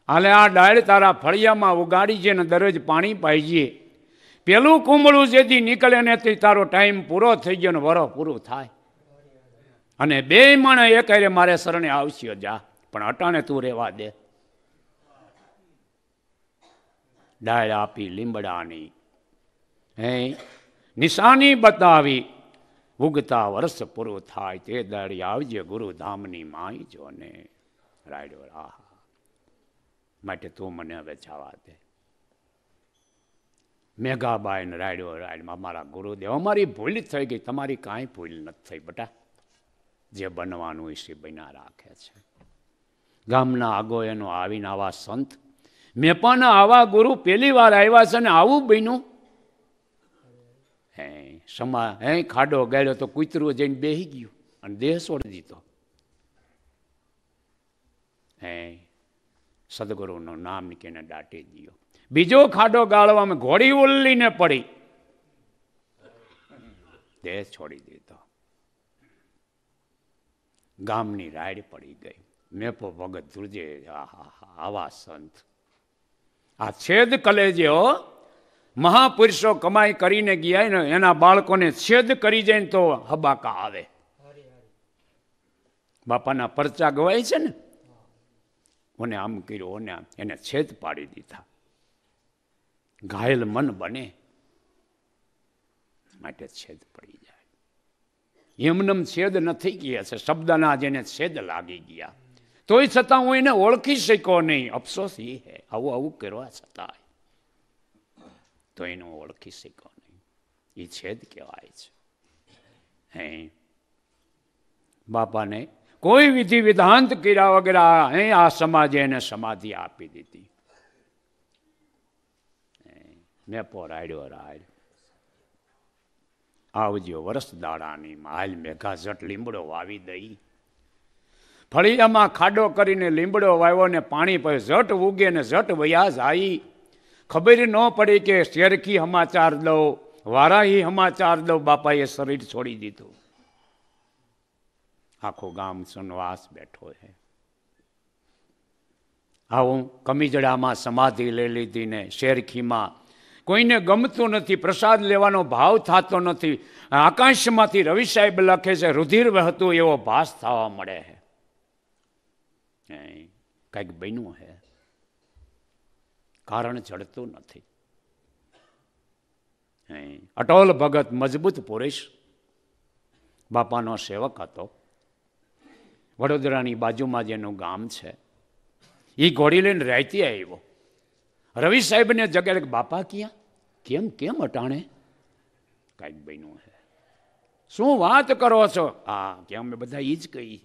હાલે આ ડાળ તારા ફળિયામાં ઉગાડી છે ને દરરોજ પાણી પાઈજે. પેલું કુંબળું જેથી નીકળે ને તે તારો ટાઈમ પૂરો થઈ ગયો ને વરો પૂરું થાય. અને બે માણસ એક હારે મારે શરણે આવશે જા, પણ અટાણે તું રહેવા દે. ડાળ આપી લીમડાની, હે નિશાની બતાવી. ઉગતા વર્ષ પૂરું થાય તે દાડી આવજે ગુરુધામની માઈ જોને. રાયડો રાહ માટે તું મને હવે જવા દે. મેઘાબાઈ ને રાયડો રાયડમાં મારા ગુરુદેવ, અમારી ભૂલ થઈ ગઈ, તમારી કાંઈ ભૂલ નથી થઈ બેટા. જે બનવાનું એ છે બન્યા રાખે છે. ગામના આગો એનો આવીને આવા સંત, મેં પણ આવા ગુરુ પહેલી વાર આવ્યા છે ને આવું બન્યું. હે સમા હે ખાડો ગાળ્યો તો કૂતરું જઈને બેસી ગયું અને દેહ છોડી દીધો. હે સદગુરુનું નામ નીકળીને દાટી દીધો. બીજો ખાડો ગાળવામાં ઘોડી ઉલ્લીને પડી, દેહ છોડી દીધો. ગામની રાડ પડી ગઈ. મેપો ભગત ધ્રુજે, આવા સંત આ છેદ કલેજે હો. મહાપુરુષો કમાઈ કરીને ગયા ને એના બાળકોને છેદ કરી જાય ને તો હબાકા આવે. બાપાના પરચા ગવાય છે ને, ઓને આમ કર્યું, ઓને આમ, એને છેદ પાડી દીધા. ઘાયલ મન બને માટે છેદ પડી જાય. એમનેમ છેદ નથી ગયા છે, શબ્દના જેને છેદ લાગી ગયા. તોય છતાં હું એને ઓળખી શક્યો નહીં. અફસોસ એ હે, આવું આવું કરવા છતાં તો એને ઓળખી શક્યો નહીં. એ છેદ કહેવાય છે. હે બાપાને કોઈ વિધિ વિધાંત કર્યા વગર આ સમાજે એને સમાધિ આપી દીધી. મેં પોરાડ્યો રાડ આવજો વરસ દાડાની માલ મેઘા જટ લીમડો વાવી દઈ. ફળિયામાં ખાડો કરીને લીમડો વાવ્યો ને પાણી પર જટ ઉગે ને જટ વયા જાય. ખબર ન પડી કે શેરખી સમાચાર દઉં, વારાહી સમાચાર દઉં, બાપાએ શરીર છોડી દીધું. આખું ગામ સુનવાસ બેઠો છે. આવું કમીજડામાં સમાધિ લઈ લીધી ને શેરખીમાં કોઈને ગમતું નથી, પ્રસાદ લેવાનો ભાવ થતો નથી. આકાશમાંથી રવિ સાહેબ લખે છે, રુધિર વહેતું એવો ભાસ થવા મળે છે. કંઈક બન્યું છે. કારણ જડતું નથી. અટોલ ભગત મજબૂત પુરુષ, બાપાનો સેવક હતો. વડોદરાની બાજુમાં જેનું ગામ છે એ ઘોડી લઈને રાયતી આવ્યો. રવિ સાહેબને જગ્યાએ બાપા ક્યાં? કેમ કેમ અટાણે? કાંઈક બન્યું છે. શું વાત કરો છો? હા કે અમે બધા એ જ કહી.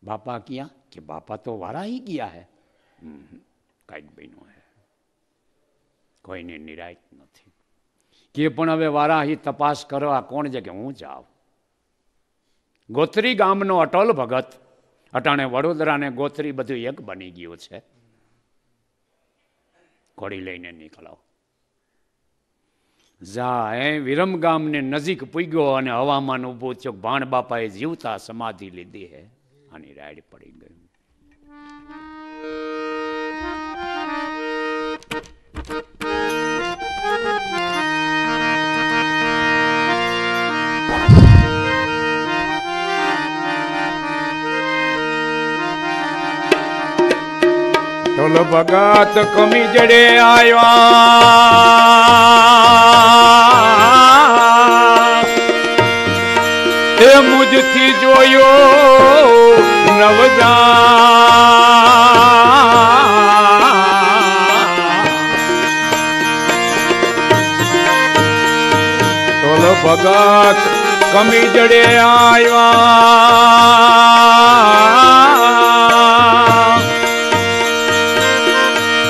બાપા ક્યાં? કે બાપા તો વારાઈ ગયા હે. કાંઈક બન્યું છે. કોઈને નિરાશ નથી. કે પણ હવે વારાહી તપાસ કરવા કોણ છે? કે હું જાઉં. ગોત્રી ગામનો અટોલ ભગત, અટાણે વડોદરા ને ગોત્રી બધું એક બની ગયું છે. ઘોડી લઈને નીકળો. જા વિરમ ગામને નજીક પૂગ્યો અને હવામાન ઉભું થયો. ભાણ બાપાએ જીવતા સમાધિ લીધી હે. આની રાઈડ પડી ગયું. ટોલ ભગત કમી જડે આવ્યા, એ મુજથી જોયો નવજા. ટોલ ભગત કમી જડે આવ્યા,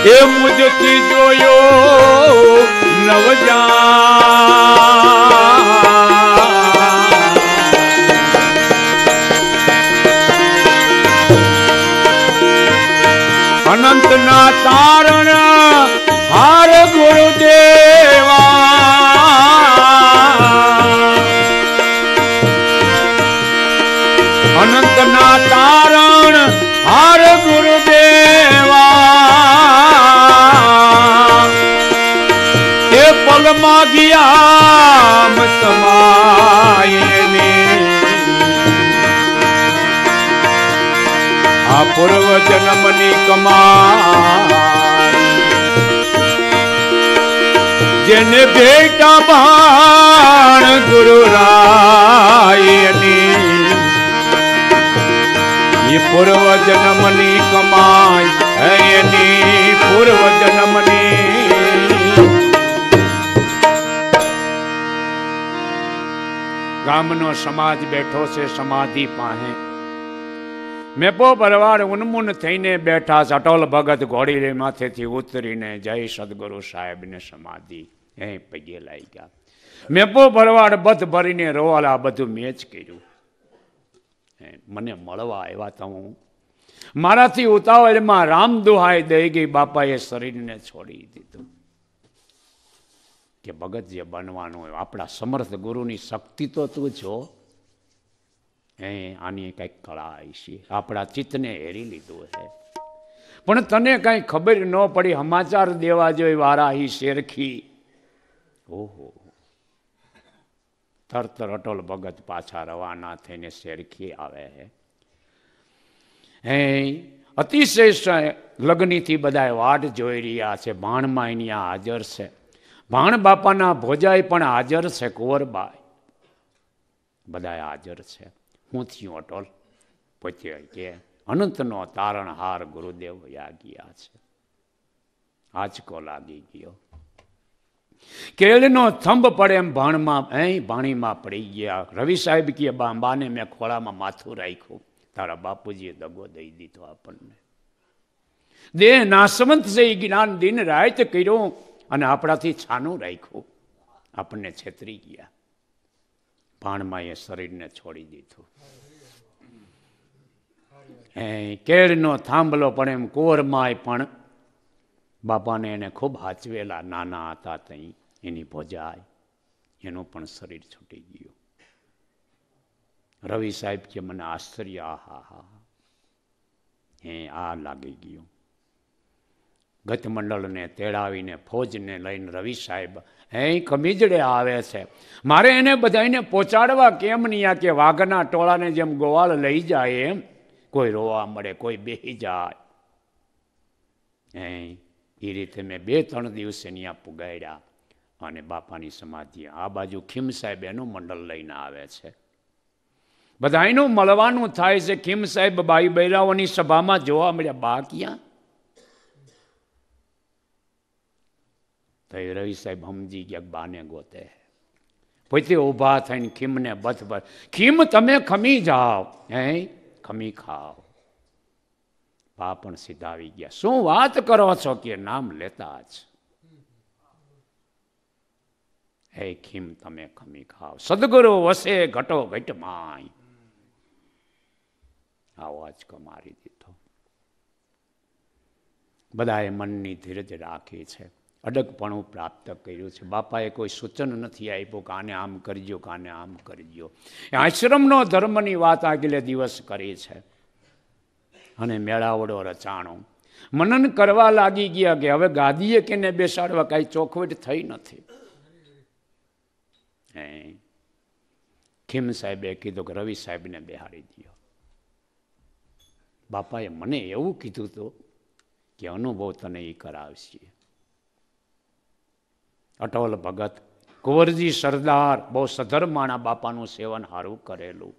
એ મુજથી જોયો નવજા. અનંતના તારણ હાર ગુરુદેવા, અનંતના તારણ હાર ગુરુદેવા, એ પલમાં ગયા તમાયને, આ પૂર્વ જન્મની કમાઈ, જેને ભેટા બાણ ગુરુ રાયની, એ પૂર્વ જન્મની કમાઈ એની પૂર્વ જન્મની. ગામનો સમાજ બેઠો છે સમાધિ પાસે. મેપો ભરવાડ ઉન્મુન થઈને બેઠા. અટોલ ભગત ઘોડી માથેથી ઉતરીને જય સદગુરુ સાહેબને સમાધિ પગે લાગી ગયા. મેપો ભરવાડ બધ ભરીને રોવાલા. બધું મેં જ કર્યું. મને મળવા આવ્યા તો હું મારાથી ઉતાવળમાં રામ દુહાઈ દઈ ગઈ. બાપાએ શરીરને છોડી દીધું. કે ભગત જે બનવાનું હોય, આપણા સમર્થ ગુરુની શક્તિ તો તું જો. આની કંઈક કળા છે. આપણા ચિત્તને હેરી લીધું છે. પણ તને કાંઈ ખબર ન પડી. સમાચાર દેવા જોઈ વારાહી શેરખી. ઓહો, તરત અટોલ ભગત પાછા રવાના થઈને શેરખી આવે છે. અતિશય લગ્નથી બધા વાટ જોઈ રહ્યા છે. ભાણમાં એની હાજર છે. ભાણ બાપાના ભોજાઈ પણ હાજર છે. કુંવરબાઈ બધા હાજર છે. હું થયું અટોલ? પોતે કે અનંતનો તારણહાર ગુરુદેવ વયા ગયા છે. આંચકો લાગી ગયો. કેળનો થંભ પડે એમ ભાણીમાં પડી ગયા. રવિ સાહેબ કે બાને મેં ખોળામાં માથું રાખ્યું. તારા બાપુજીએ દગો દઈ દીધો આપણને. દેહ નાશવંત છે એ જ્ઞાન દિન રાત કર્યો અને આપણાથી છાનું રાખ્યું. આપણને છેતરી ગયા. ભાણમાં એ શરીરને છોડી દીધું. કેળનો થાંભલો પણ એમ કુંવરમાય પણ બાપાને એને ખૂબ હાચવેલા. નાના હતા તઈ એની ભોજાય, એનું પણ શરીર છૂટી ગયું. રવિ સાહેબ કે મને આશ્ચર્ય, આ લાગી ગયું. ગત મંડળને તેડાવીને ફોજને લઈને રવિ સાહેબ ખમીજડે આવે છે. મારે એને બધાને પહોંચાડવા કેમ નહીં? કે વાઘના ટોળાને જેમ ગોવાળ લઈ જાય એમ કોઈ રોવા મળે, કોઈ બેહી જાય. એ રીતે મેં 2-3 દિવસે ત્યાં પુગાડ્યા અને બાપાની સમાધિ આ બાજુ ખીમ સાહેબ એનું મંડળ લઈને આવે છે. બધાયનું મળવાનું થાય છે. ખીમ સાહેબ બાઈ બૈરાઓની સભામાં જોવા મળ્યા. બા ક્યાં? તો એ રવિ સાહેબ સમજી ગયા બાને ગોતે. પોતે ઊભા થઈને ખીમને બથબર, ખીમ તમે ખમી જાઓ, ખમી ખાઓ. બા પણ સીધા આવી ગયા. શું વાત કરો છો કે નામ લેતા જ. હે ખીમ તમે ખમી ખાઓ, સદગુરુ વસે ઘટો ઘટ માય. આવો આંચકો મારી દીધો. બધાએ મનની ધીરજ રાખી છે, અડગપણું પ્રાપ્ત કર્યું છે. બાપાએ કોઈ સૂચન નથી આપ્યું કે આને આમ કરજો કે આને આમ કરજો. આશ્રમનો ધર્મની વાત આગલે દિવસ કરી છે અને મેળાવડો રચાણો. મનન કરવા લાગી ગયા કે હવે ગાદીએ કેને બેસાડવા, કાંઈ ચોખવટ થઈ નથી. ખીમ સાહેબે કીધું કે રવિ સાહેબને બેહાડી દો. બાપાએ મને એવું કીધું હતું કે અનુભવ તને એ કરાવશે. અટોલ ભગત, કુંવરજી સરદાર બહુ સધર્માણા બાપાનું સેવન સારું કરેલું.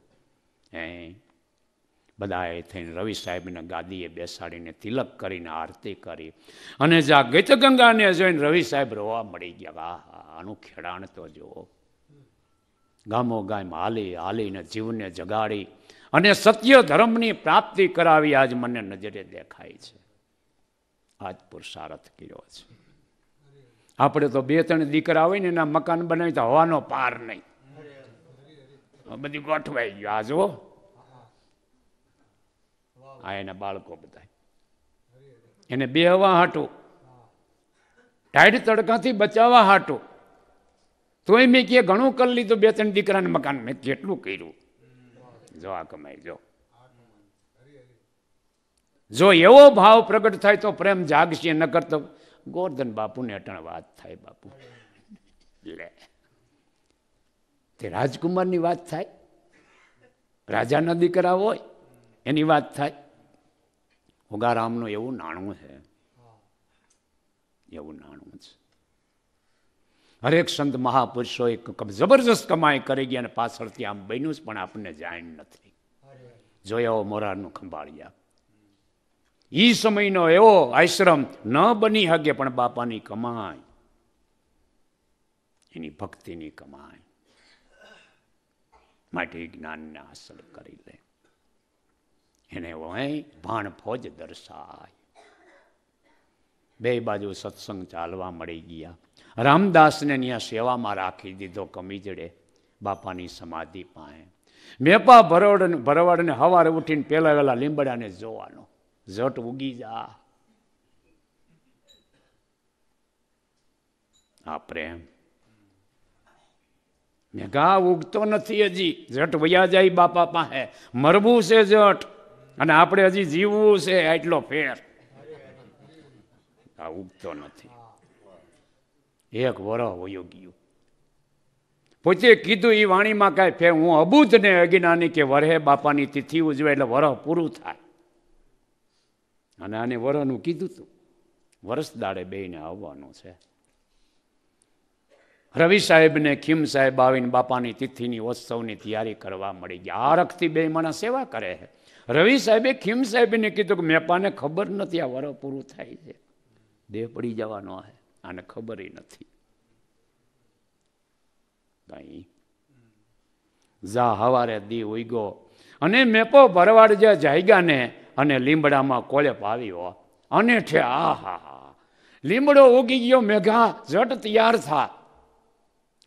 બધાએ થઈને રવિ સાહેબને ગાદીએ બેસાડીને તિલક કરીને આરતી કરી અને જ્યાં ગીત ગંગાને જોઈને રવિ સાહેબ રોવા મળી ગયા. આનું ખેડાણ તો જુઓ. ગામો ગામ હાલી હાલીને જીવને જગાડી અને સત્ય ધર્મની પ્રાપ્તિ કરાવી આજ મને નજરે દેખાય છે. આજ પુરુષાર્થ કર્યો છે. આપણે તો 2-3 દીકરા હોય ને એના મકાન બનાવી તો હવાનો પાર નહીં, બધી ગોઠવાઈ ગયો. આ જુઓ, આ એના બાળકો બધા એને બેહવા હાટું, ટાઈડ તડકાથી બચાવવા હાટું તોય મેં કે ઘણું કરી લીધું. 2-3 દીકરાને મકાન મેં કેટલું કર્યું. જો આ કમાઈ, જો એવો ભાવ પ્રગટ થાય તો પ્રેમ જાગશે, ન કરતો ગોરધન બાપુને અટણ વાત થાય. બાપુ લે તે રાજકુમારની વાત થાય, રાજાના દીકરા હોય એની વાત થાય. ઉગારામનું એવું નાણું છે, એવું નાણું છે. હરેક સંત મહાપુરુષો એક જબરજસ્ત કમાઈ કરી ગયા અને પાછળથી આમ બન્યું જ પણ આપણને જાણ નથી. જોયો મોરારનું ખંભાળિયા. એ સમયનો એવો આશ્રમ ન બની શકે પણ બાપાની કમાઈ, એની ભક્તિની કમાઈ માટે જ્ઞાનને હાંસલ કરી લે. એને ભાણ ફોજ દર્શાય. બે બાજુ સત્સંગ ચાલવા મળી ગયા. રામદાસને ત્યાં સેવામાં રાખી દીધો કમીજડે બાપાની સમાધિ પાસે. મેપા ભરવાડને સવારે ઉઠીને પેલા વેલા લીંબડાને જોવાનો, ઝટ ઉગી જા. આ પ્રેમ મેઘા ઉગતો નથી હજી, ઝટ વયા જાય બાપા પાસે. મરવું છે ઝટ અને આપણે હજી જીવવું છે, એટલો ફેર. આ ઉગતો નથી. 1 વર્ષ વયો ગયું. પોતે કીધું એ વાણીમાં કાંઈ ફેર, હું અબુધ ને અજ્ઞાની કે વરહે બાપાની તિથિ ઉજવે એટલે વરહ પૂરું થાય. અને આને વરહનું કીધું તું, વરસ દાડે બેને આવવાનું છે. રવિ સાહેબ ને ખીમ સાહેબ આવીને બાપાની તિથિની ઉત્સવની તૈયારી કરવા મળી ગયા. આરખથી 2 માણસ સેવા કરે છે. રવિ સાહેબે ખીમ સાહેબને કીધું કે મેપાને ખબર નથી આ વરહ પૂરું થાય છે, દેહ પડી જવાનો છે, આને ખબર નથી. કઈ જા હવારે દી ઉગ્યો અને મેપો ભરવાડ જે જાયગા ને અને લીમડામાં કોળેપ આવ્યો અને ઠે આહા લીમડો ઉગી ગયો. મેઘા ઝટ તૈયાર થા.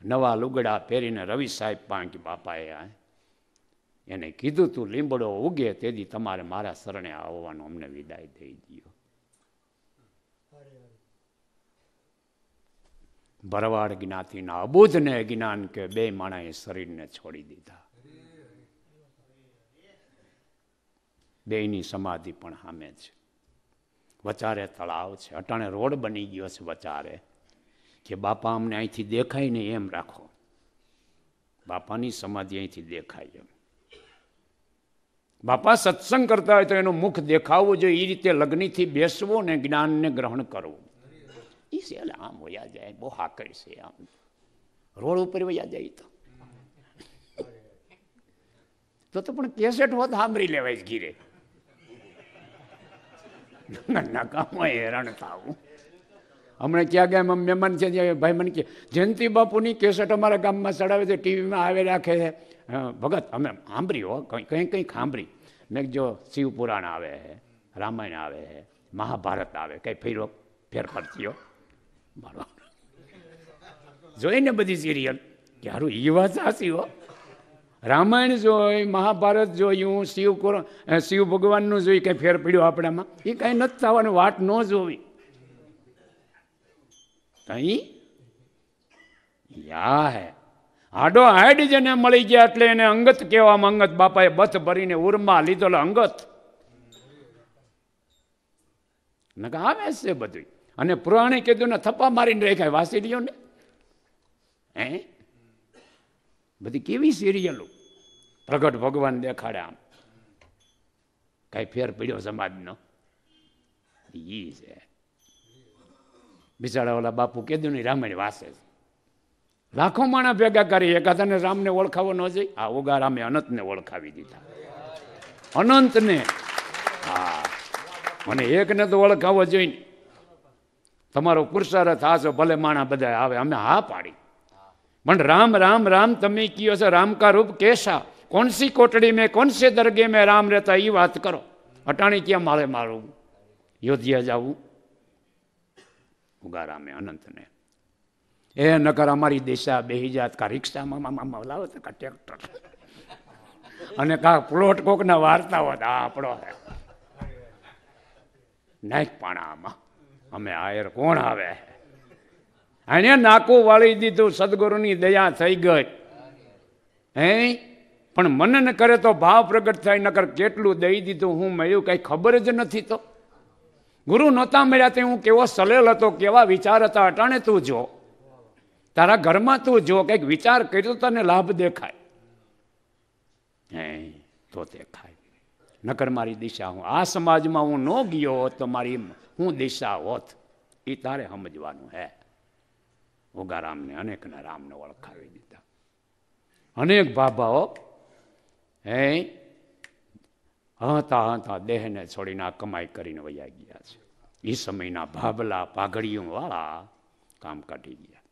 નવા લુગડા પહેરીને રવિ સાહેબ પાંચ બાપાએ એને કીધું તું લીમડો ઉગે તેથી તમારે મારા શરણે આવવાનું, અમને વિદાય દઈ દો. ભરવાડ જ્ઞાતિના અબુધને જ્ઞાન કે 2 માણાએ શરીરને છોડી દીધા. 2ની સમાધિ પણ સામે છે. વચારે તળાવ છે, અટાણે રોડ બની ગયો છે વચારે, કે બાપા અમને અહીંથી દેખાય ને એમ રાખો. બાપાની સમાધિ અહીંથી દેખાય એમ. બાપા સત્સંગ કરતા હોય તો એનું મુખ દેખાવવું જોઈએ, એ રીતે લગ્નથી બેસવું ને જ્ઞાનને ગ્રહણ કરવું. એ છે આમ વયા જાય, બહુ હાકડ છે, આમ રોડ ઉપર વયા જાય તો પણ કેસેટ હોત સાંભળી લેવાય ઘીરે. નકામાં હેરાન થવું. હમણાં ક્યાં ગયા મહેમાન છે, ભાઈ મને કે જયંતિ બાપુની કેસેટ અમારા ગામમાં ચડાવે છે, ટીવીમાં આવે રાખે છે. ભગત અમે સાંભળી હો, કંઈ કંઈક સાંભળી. મેં જો શિવ પુરાણ આવે છે, રામાયણ આવે છે, મહાભારત આવે, કંઈ ફેરફાર થયો બરાબર જોઈને બધી સિરિયલ કે હારું એ વાત સાચી હો. રામાયણ જોઈ, મહાભારત જોયું, શિવ ભગવાનનું જોઈ, કંઈ ફેર પડ્યો આપણામાં? એ કાંઈ નથી થવાનું, વાટ ન જોવી. યા હે આડો હાડ જેને મળી ગયા એટલે એને અંગત કહેવામાં. અંગત બાપાએ બથ ભરીને ઉરમાં લીધો અંગત આવે છે બધું. અને પુરાણે કીધું ને થપ્પા મારીને રેખાય વાસી લ્યો ને. હે બધી કેવી સિરિયલો પ્રગટ ભગવાન દેખાડે, આમ કઈ ફેર પડ્યો સમાજનો ઈ છે. બિચારા ઓલા બાપુ કીધું ને રામાયણ વાસે છે, લાખો માણા ભેગા કરી, એકાદાને રામને ઓળખાવો ન જઈ. આ ઓગા રામે અનંતને ઓળખાવી દીધા, અનંતને. હા, મને એકને તો ઓળખાવો જોઈને. તમારો પુરુષાર્થ આ છો, ભલે માણા બધા આવે, અમે હા પાડી. પણ રામ રામ રામ તમે કયો છો, રામ કા રૂપ કેસા, કોણ સી કોટડી મેં, કોણ સે દરગે મેં રામ રહેતા, એ વાત કરો. અટાણી ક્યાં મારે મારું યોધ્યા જવું? ઉગારામે અનંતને એ નકર અમારી દિશા બેહી જાત, કા રિક્ષામાં લાવો તો કા ટ્રેક્ટર, અને કા પ્લોટ કોકના વાર્તા હોત. આ આપણો નાખ પાણામાં અમે આયર કોણ આવે? એને નાકું વાળી દીધું, સદગુરુની દયા થઈ ગઈ. હે પણ મન ન કરે તો ભાવ પ્રગટ થાય, નકર કેટલું દઈ દીધું, હું મળ્યું કઈ ખબર જ નથી. તો ગુરુ નહોતા મળ્યા તે હું કેવો સલેલ હતો, કેવા વિચાર હતા. અટાણે તું જો, તારા ઘરમાં તું જો, કંઈક વિચાર કર્યો તને લાભ દેખાય. હે તો દેખાય. નકર મારી દિશા, હું આ સમાજમાં હું ન ગયો હોત તો મારી હું દિશા હોત, એ તારે સમજવાનું હે. ઉગારામને અનેકના રામને ઓળખાવી દીધા. અનેક બાબાઓ હે હતા હતા દેહને છોડીને આ કમાઈ કરીને વયા ગયા છે. એ સમયના ભાભલા પાઘડીઓ વાળા કામ કાઢી ગયા.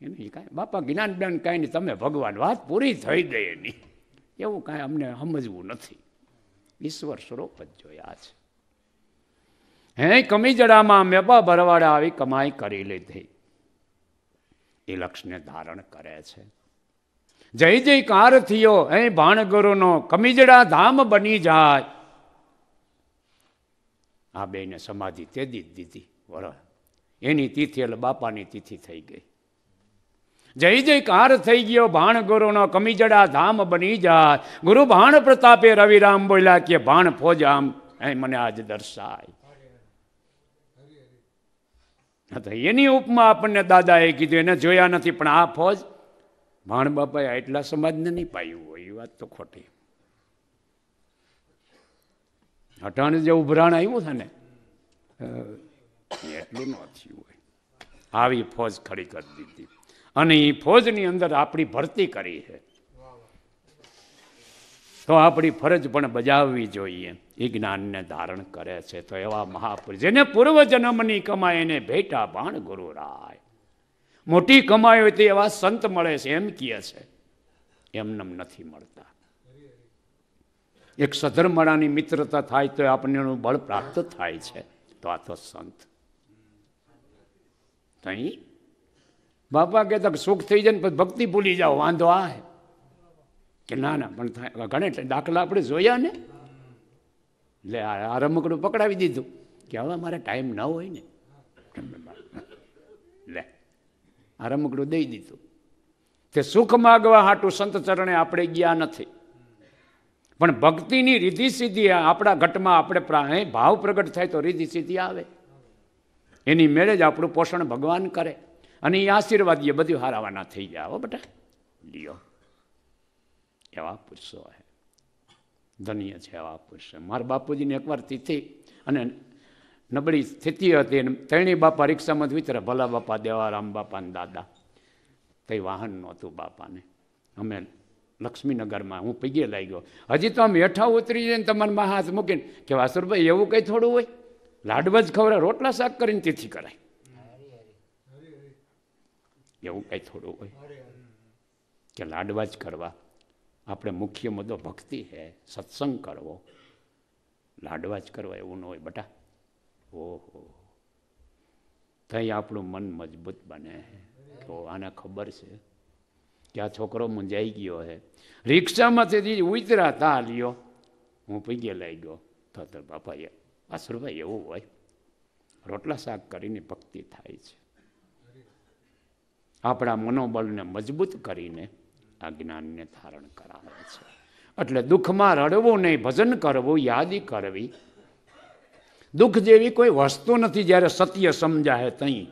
એને કાંઈ બાપા જ્ઞાન જ્ઞાન કાંઈ નહીં, તમે ભગવાન, વાત પૂરી થઈ ગઈ એની. એવું કાંઈ અમને સમજવું નથી, ઈશ્વર સ્વરૂપ જ જોયા છે. હે કમી જડામાં મેપા ભરવાડા આવી કમાઈ કરી લીધી, એ લક્ષ્યને ધારણ કરે છે. જય જયકાર થયો હે ભાણગુરુનો, કમીજડા ધામ બની જાય. આ બેને સમાધિ તેદી જ દીધી, એની તિથિ એટલે બાપાની તિથિ થઈ ગઈ. જય જયકાર થઈ ગયો ભાણગુરુનો, કમીજડા ધામ બની જાય. ગુરુ ભાણ પ્રતાપે રવિરામ બોલ્યા કે ભાણ ફોજ આમ હે મને આજ દર્શાય. એની ઉપમા આપણને દાદાએ કીધું, એને જોયા નથી, પણ આ ફોજ ભાણ બાપાએ એટલા સમાજને નહીં પાયું હોય, એ વાત તો ખોટી. અટાણે જે ઉભરાણ આવ્યું છે ને, એટલું ન થયું હોય. આવી ફોજ ખડી કરી દીધી, અને એ ફોજની અંદર આપણી ભરતી કરી છે. તો આપણી ફરજ પણ બજાવવી જોઈએ. એ જ્ઞાનને ધારણ કરે છે. તો એવા મહાપુરુષ જેને પૂર્વજન્મની કમાય એને ભેટા ભાણ ગુરુ રાય. મોટી કમાઈ હોય તે એવા સંત મળે છે, એમ કહે છે. એમનેમ નથી મળતા. એક સધર્મણાની મિત્રતા થાય તો આપણને એનું બળ પ્રાપ્ત થાય છે. તો આ તો સંત. તઈ બાપા કહેતા સુખ થઈ જાય ને પછી ભક્તિ ભૂલી જાઓ, વાંધો આ કે ના ના પણ થાય. ઘણા દાખલા આપણે જોયા ને. એટલે આ રમકડું પકડાવી દીધું કે હવે મારે ટાઈમ ન હોય ને, લે આ રમકડું દઈ દીધું. તે સુખ માગવા હાટું સંત ચરણે આપણે ગયા નથી, પણ ભક્તિની રીધિ સિદ્ધિ આપણા ઘટમાં આપણે ભાવ પ્રગટ થાય તો રીધિ સિદ્ધિ આવે. એની મેળે જ આપણું પોષણ ભગવાન કરે, અને એ આશીર્વાદ એ બધું હારાવાના થઈ ગયા. હો બેટા લ્યો, એવા પુરુષો હે. ધન્ય છે આવા પુરુષ. મારા બાપુજીને એકવાર તિથિ અને નબળી સ્થિતિ હતી અને ત્રણેય બાપા રિક્ષામાં જ વિતરે, ભલા બાપા, દેવારામ બાપા ને દાદા. કંઈ વાહન નહોતું બાપાને. અમે લક્ષ્મીનગરમાં, હું પગે લાગ્યો. હજી તો આમ હેઠા ઉતરી જાય ને તમારા હાથ મૂકીને કે વાસુરભાઈ એવું કંઈ થોડું હોય, લાડવા જ ખવડાય, રોટલા શાક કરીને તિથિ કરાય, એવું કંઈ થોડું હોય કે લાડવા જ કરવા? આપણે મુખ્ય મુદ્દો ભક્તિ હે, સત્સંગ કરવો, લાડવા જ કરવા એવું ન હોય બેટા. ઓહો, ત્યાં આપણું મન મજબૂત બને. તો આને ખબર છે કે આ છોકરો મૂંઝાઈ ગયો હે. રિક્ષામાંથી ઉતરા તા લ્યો, હું પૈગે લઈ ગયો તો બાપા વાસુરભાઈ એવું હોય, રોટલા શાક કરીને ભક્તિ થાય છે. આપણા મનોબળને મજબૂત કરીને આ જ્ઞાનને ધારણ કરાવે છે. એટલે દુઃખમાં રડવું નહીં, ભજન કરવું, યાદી કરવી. દુઃખ જેવી કોઈ વસ્તુ નથી જ્યારે સત્ય સમજાય તઈ.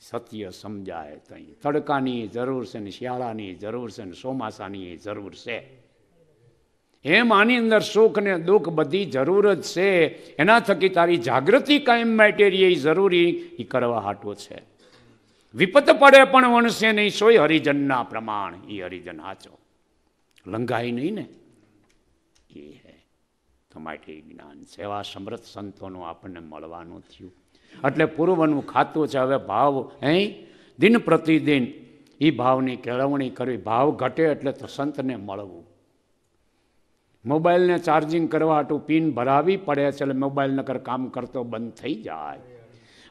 સત્ય સમજાય તઈ. તડકાની જરૂર છે ને શિયાળાની જરૂર છે ને ચોમાસાની જરૂર છે. એમ આની અંદર સુખ ને દુઃખ બધી જરૂર જ છે. એના થકી તારી જાગૃતિ કાયમ માટે એ જરૂરી એ કરવા હાટો છે. વિપત પડે પણ વણશે નહીં સોય હરિજનના પ્રમાણ. એ હરિજન હાચો લંઘાય નહીં ને, એ હે તો માટે જ્ઞાન સેવા સમર્થ સંતોનું આપણને મળવાનું થયું. એટલે પૂર્વનું ખાતું છે. હવે ભાવ દિન પ્રતિદિન એ ભાવની કેળવણી કરવી. ભાવ ઘટે એટલે તો સંતને મળવું. મોબાઈલને ચાર્જિંગ કરવા હાટું પિન ભરાવી પડે છે, એટલે મોબાઈલ નકર કામ કરતો બંધ થઈ જાય.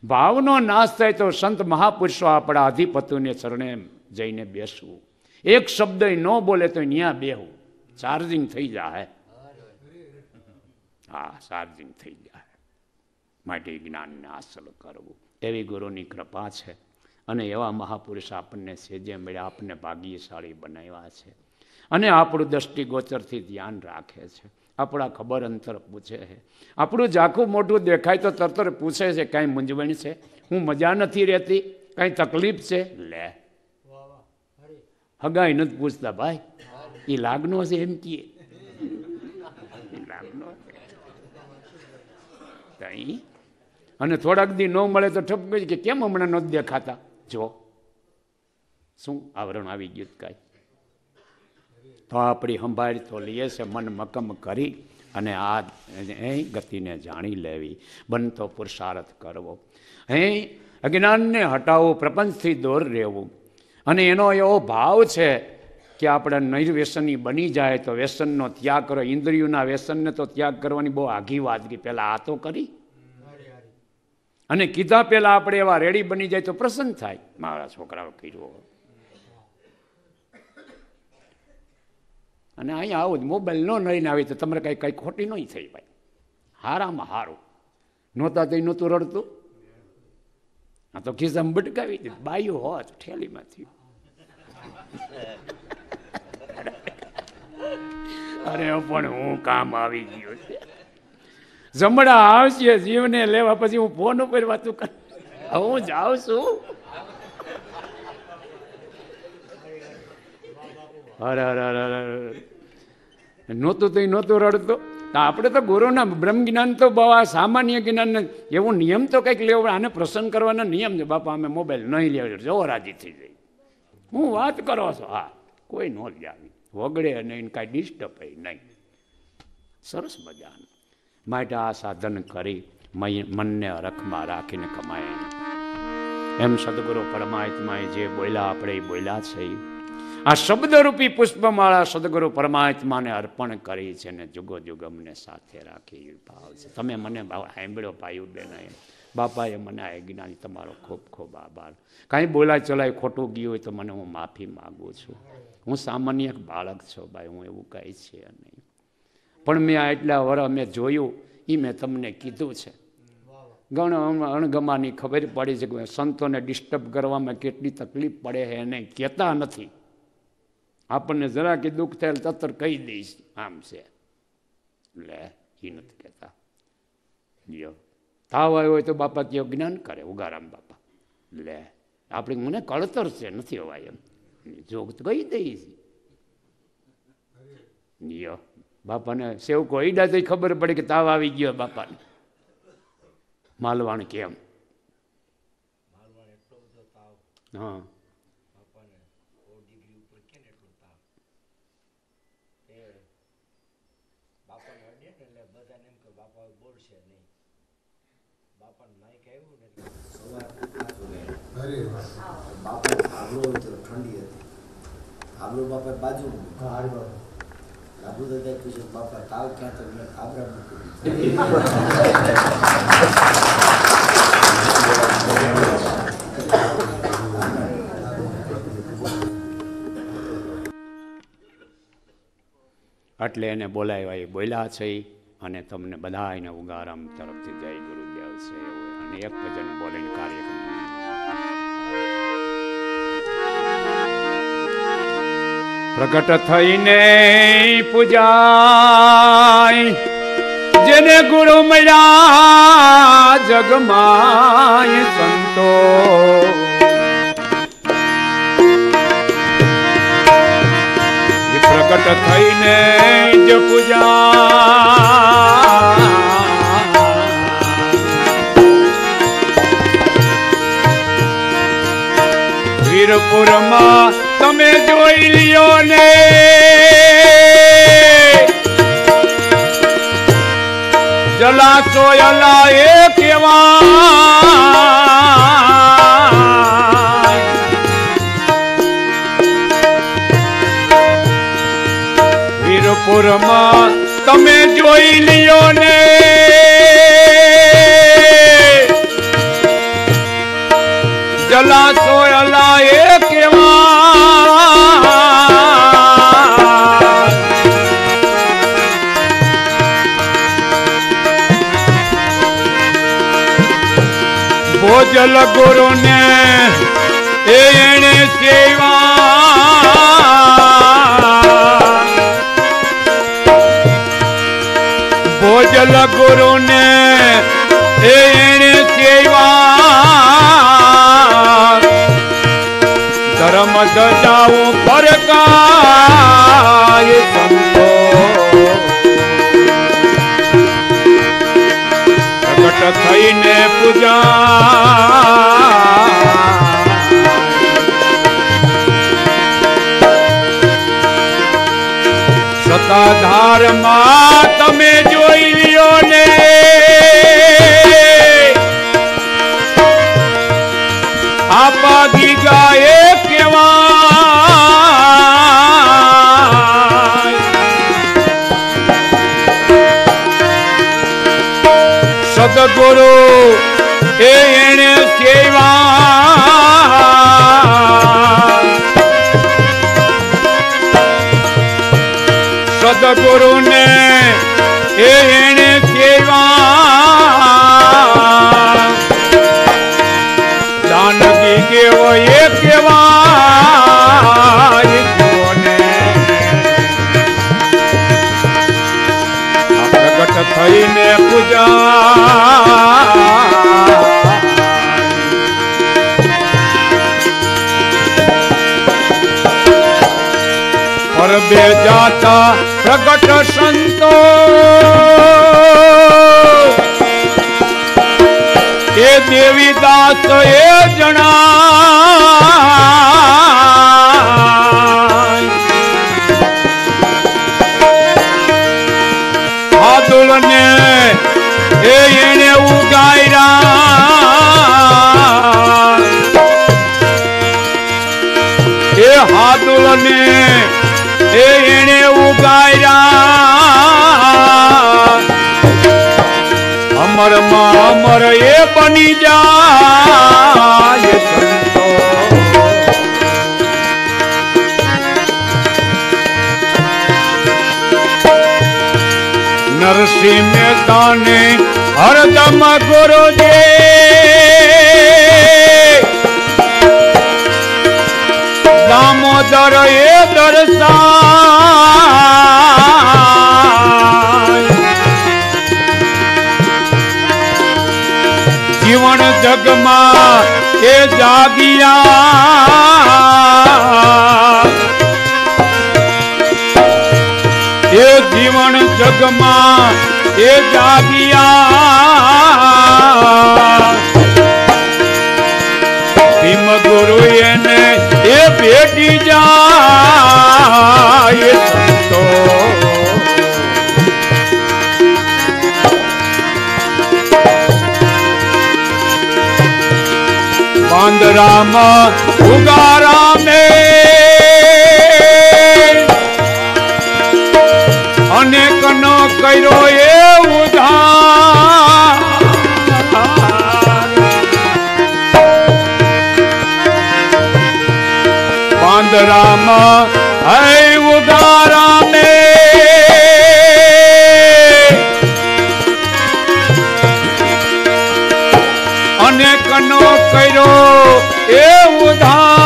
ભાવનો નાશ થાય તો સંત મહાપુરુષો આપણા અધિપતિને ચરણે જઈને બેસવું. એક શબ્દ ન બોલે તો ત્યાં બેહવું, ચાર્જિંગ થઈ જાય. હા, ચાર્જિંગ થઈ જાય. માટે જ્ઞાનને હાંસલ કરવું એવી ગુરુની કૃપા છે. અને એવા મહાપુરુષ આપણને સેજે મળ્યા, આપણને ભાગ્યશાળી બનાવ્યા છે. અને આપણું દ્રષ્ટિગોચરથી ધ્યાન રાખે છે. આપણા ખબર અંતર પૂછે છે. આપણું ઝાખું મોઢું દેખાય તો તરત પૂછે છે કાંઈ મૂંઝવણ છે, હું મજા નથી રહેતી, કાંઈ તકલીફ છે? લે, હગાઈ નથી પૂછતા ભાઈ, એ લાગનો છે એમ કીએ. લાગનો અને થોડાક દી ન મળે તો ઠપ ગઈ કે કેમ હમણાં નથી દેખાતા? જો શું આવરણ આવી ગયું કાંઈ? તો આપણી સંભાળ તો લઈએ છે. મન મક્કમ કરી અને આ ગતિને જાણી લેવી. બનતો પુરુષાર્થ કરવો. અજ્ઞાનને હટાવવું, પ્રપંચથી દૂર રહેવું. અને એનો એવો ભાવ છે કે આપણે નિર્વ્યસની બની જાય તો વ્યસનનો ત્યાગ કરો. ઇન્દ્રિયોના વ્યસનને તો ત્યાગ કરવાની બહુ આઘી વાત કરી. પહેલાં આ તો કરી અને કીધા પહેલાં આપણે એવા રેડી બની જાય તો પ્રસન્ન થાય. મારા છોકરાઓ કર્યો. અને અહીંયા આવું જ મોબાઈલ ન લઈને આવી તો તમારે કંઈ ખોટી નહીં થઈ ભાઈ. હારામાં હારું નહોતા તો નહોતું રડતું. આ તો ખિસ્સામાં બટકાવી દીધું. બાયું હોત ઠેલીમાંથી. અરે પણ હું કામ આવી ગયો છે. જમણા આવશે જીવને લેવા, પછી હું ફોન ઉપર વાતું કર. હું જાઉં છું. અરે નહોતું તો નહોતું રડતો. આપણે તો ગુરુના બ્રહ્મ જ્ઞાન તો બહુ સામાન્ય જ્ઞાન એવું નિયમ તો કંઈક લેવો. આને પ્રસન્ન કરવાના નિયમ છે. બાપા અમે મોબાઈલ નહીં લેવા, જવો રાજી થઈ જાય. હું વાત કરો છો? હા, કોઈ ન લાવી વગડે નહીં, કાંઈ ડિસ્ટર્બ નહીં. સરસ મજાનું. માટે આ સાધન કરી મનને હરખમાં રાખીને કમાય. એમ સદગુરુ પરમાત્માએ જે બોલ્યા આપણે એ બોલ્યા છે. આ શબ્દરૂપી પુષ્પમાળા સદગુરુ પરમાત્માને અર્પણ કરી છે ને જુગો જુગ અમને સાથે રાખી ભાવ છે. તમે મને સાંભળ્યો પાયું બેન, બાપાએ મને આ જ્ઞાન, તમારો ખૂબ ખૂબ આભાર. કાંઈ બોલાય ચલાય ખોટું ગયું હોય તો મને હું માફી માગું છું. હું સામાન્ય એક બાળક છું ભાઈ, હું એવું કાંઈ છે નહીં. પણ મેં આ એટલા વર્ષ મેં જોયું એ મેં તમને કીધું છે. ઘણું અણગમાની ખબર પડી છે કે સંતોને ડિસ્ટર્બ કરવામાં કેટલી તકલીફ પડે છે. એને કહેતા નથી. આપણને જરા કે દુઃખ થયેલ તત્તર કહી દઈશ આમ છે. લે, એ નથી કહેતા. જો તાવ આવ્યો હોય તો બાપા કયો જ્ઞાન કરે ઉગારામ બાપા. લે, આપણે મને કળતર છે નથી હોવાય એમ. જો કહી દઈશ. યો બાપાને સેવકો ઈડાથી ખબર પડે કે તાવ આવી ગયો બાપાને. માલવાણ કેમ? હા આબરો બાપા બાજુ આબરો દાદા પૂછે બાપા તાવ ક્યાં તો આબરા એટલે એને બોલાવ્યા એ બોલ્યા છે અને તમને બધા એને ઉગારામ તરફથી જય ગુરુદેવ છે અને એક ભજન બોલીને કાર્યક્રમ પ્રગટ થઈને પૂજાય જેને ગુરુ મળ્યા જગમાય સંતો પ્રગટ થઈને જ પૂજા વીરપુરમાં તમે જોઈ લ્યો ને જલાશોયલા એ કેવા વીરપુરમાં તમે જોઈ લ્યો ને જલાશોયલા એ કેવા ભોજલ ગુરુ ને એને સેવા ભોજલ ગુરુ ને એને સેવા ધર્મ સજાવું ફરકાય સંતો પ્રગટ થઈને પૂજા સતાધારમાં તમે જોઈ લ્યો ને આપા ગીગા એ કેવા સદગુરુ એને સેવા સદગુરુ ને એને સેવા જાનકી કેવો એ કેવા પ્રગટ થઈને પૂજા પરબે જાતા પ્રગટ સંતો એ દેવીદાસ એ જણાય હાદુલ ને એને ઉગાયરા એ હાદુલ ને એને ઉગાયરા અમર માં અમર એ બની જાય સંતો નરસિંહ મહેતાને હરદમ ગુરુજી દામોદર એ દર્શાય જીવન જગમાં એ જાગિયા એ જગમાં એ જાગ્યા ભીમ ગુરુ એને એ ભેટી જાય સંતો બાંદરામ ઉગારામે અનેક નો કર્યો એ ઉધાર બાંદરામ હૈ ઉગારામે અનેક નો કર્યો એ ઉધાર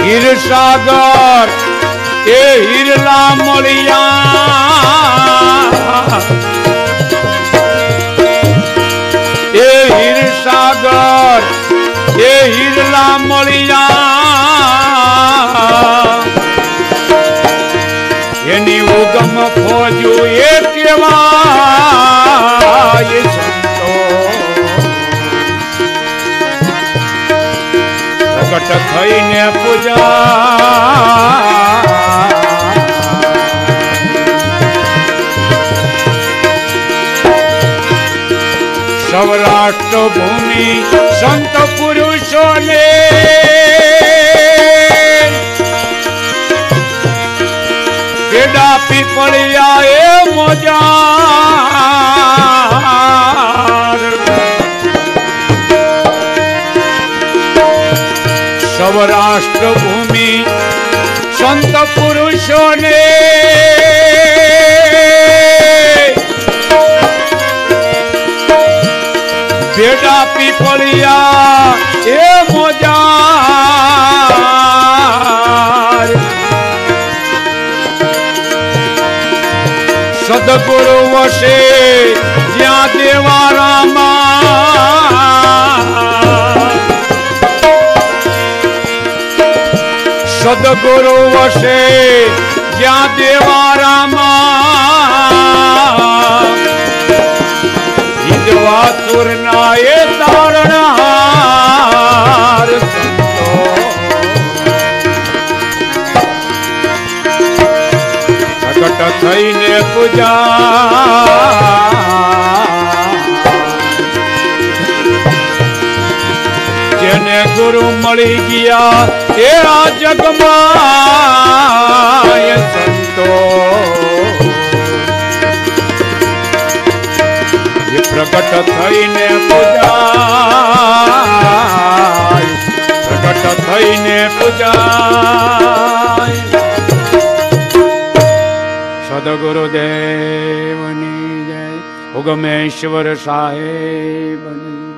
હીરસાગર એ હીરલા મળ્યા એ હીરસાગર એ હીરલા મળ્યા એની ઉગમ ખોજ્યું એ કેવાય સંતો પ્રગટ થઈને પૂજા સૌરાષ્ટ્ર ભૂમિ સંત પુરુષોને પેડા પીપળિયા એ મોજાર સૌરાષ્ટ્ર ભૂમિ સંત પુરુષોને પેડા પીપળિયા એ મોજાર સદગુરુ વસે જ્યાં દેવારામાં સદગુરુ વસે જ્યાં દેવારામાં હિજવા સુરના એ તારણહાર સંતો પ્રગટ થઈને પૂજા જેને ગુરુ મળી ગયા એ આ જગમાં એ સંતો એ પ્રગટ થઈને પૂજા પ્રગટ થઈને પૂજા સદગુરુદેવની જય ઉગમેશ્વર સાહેબની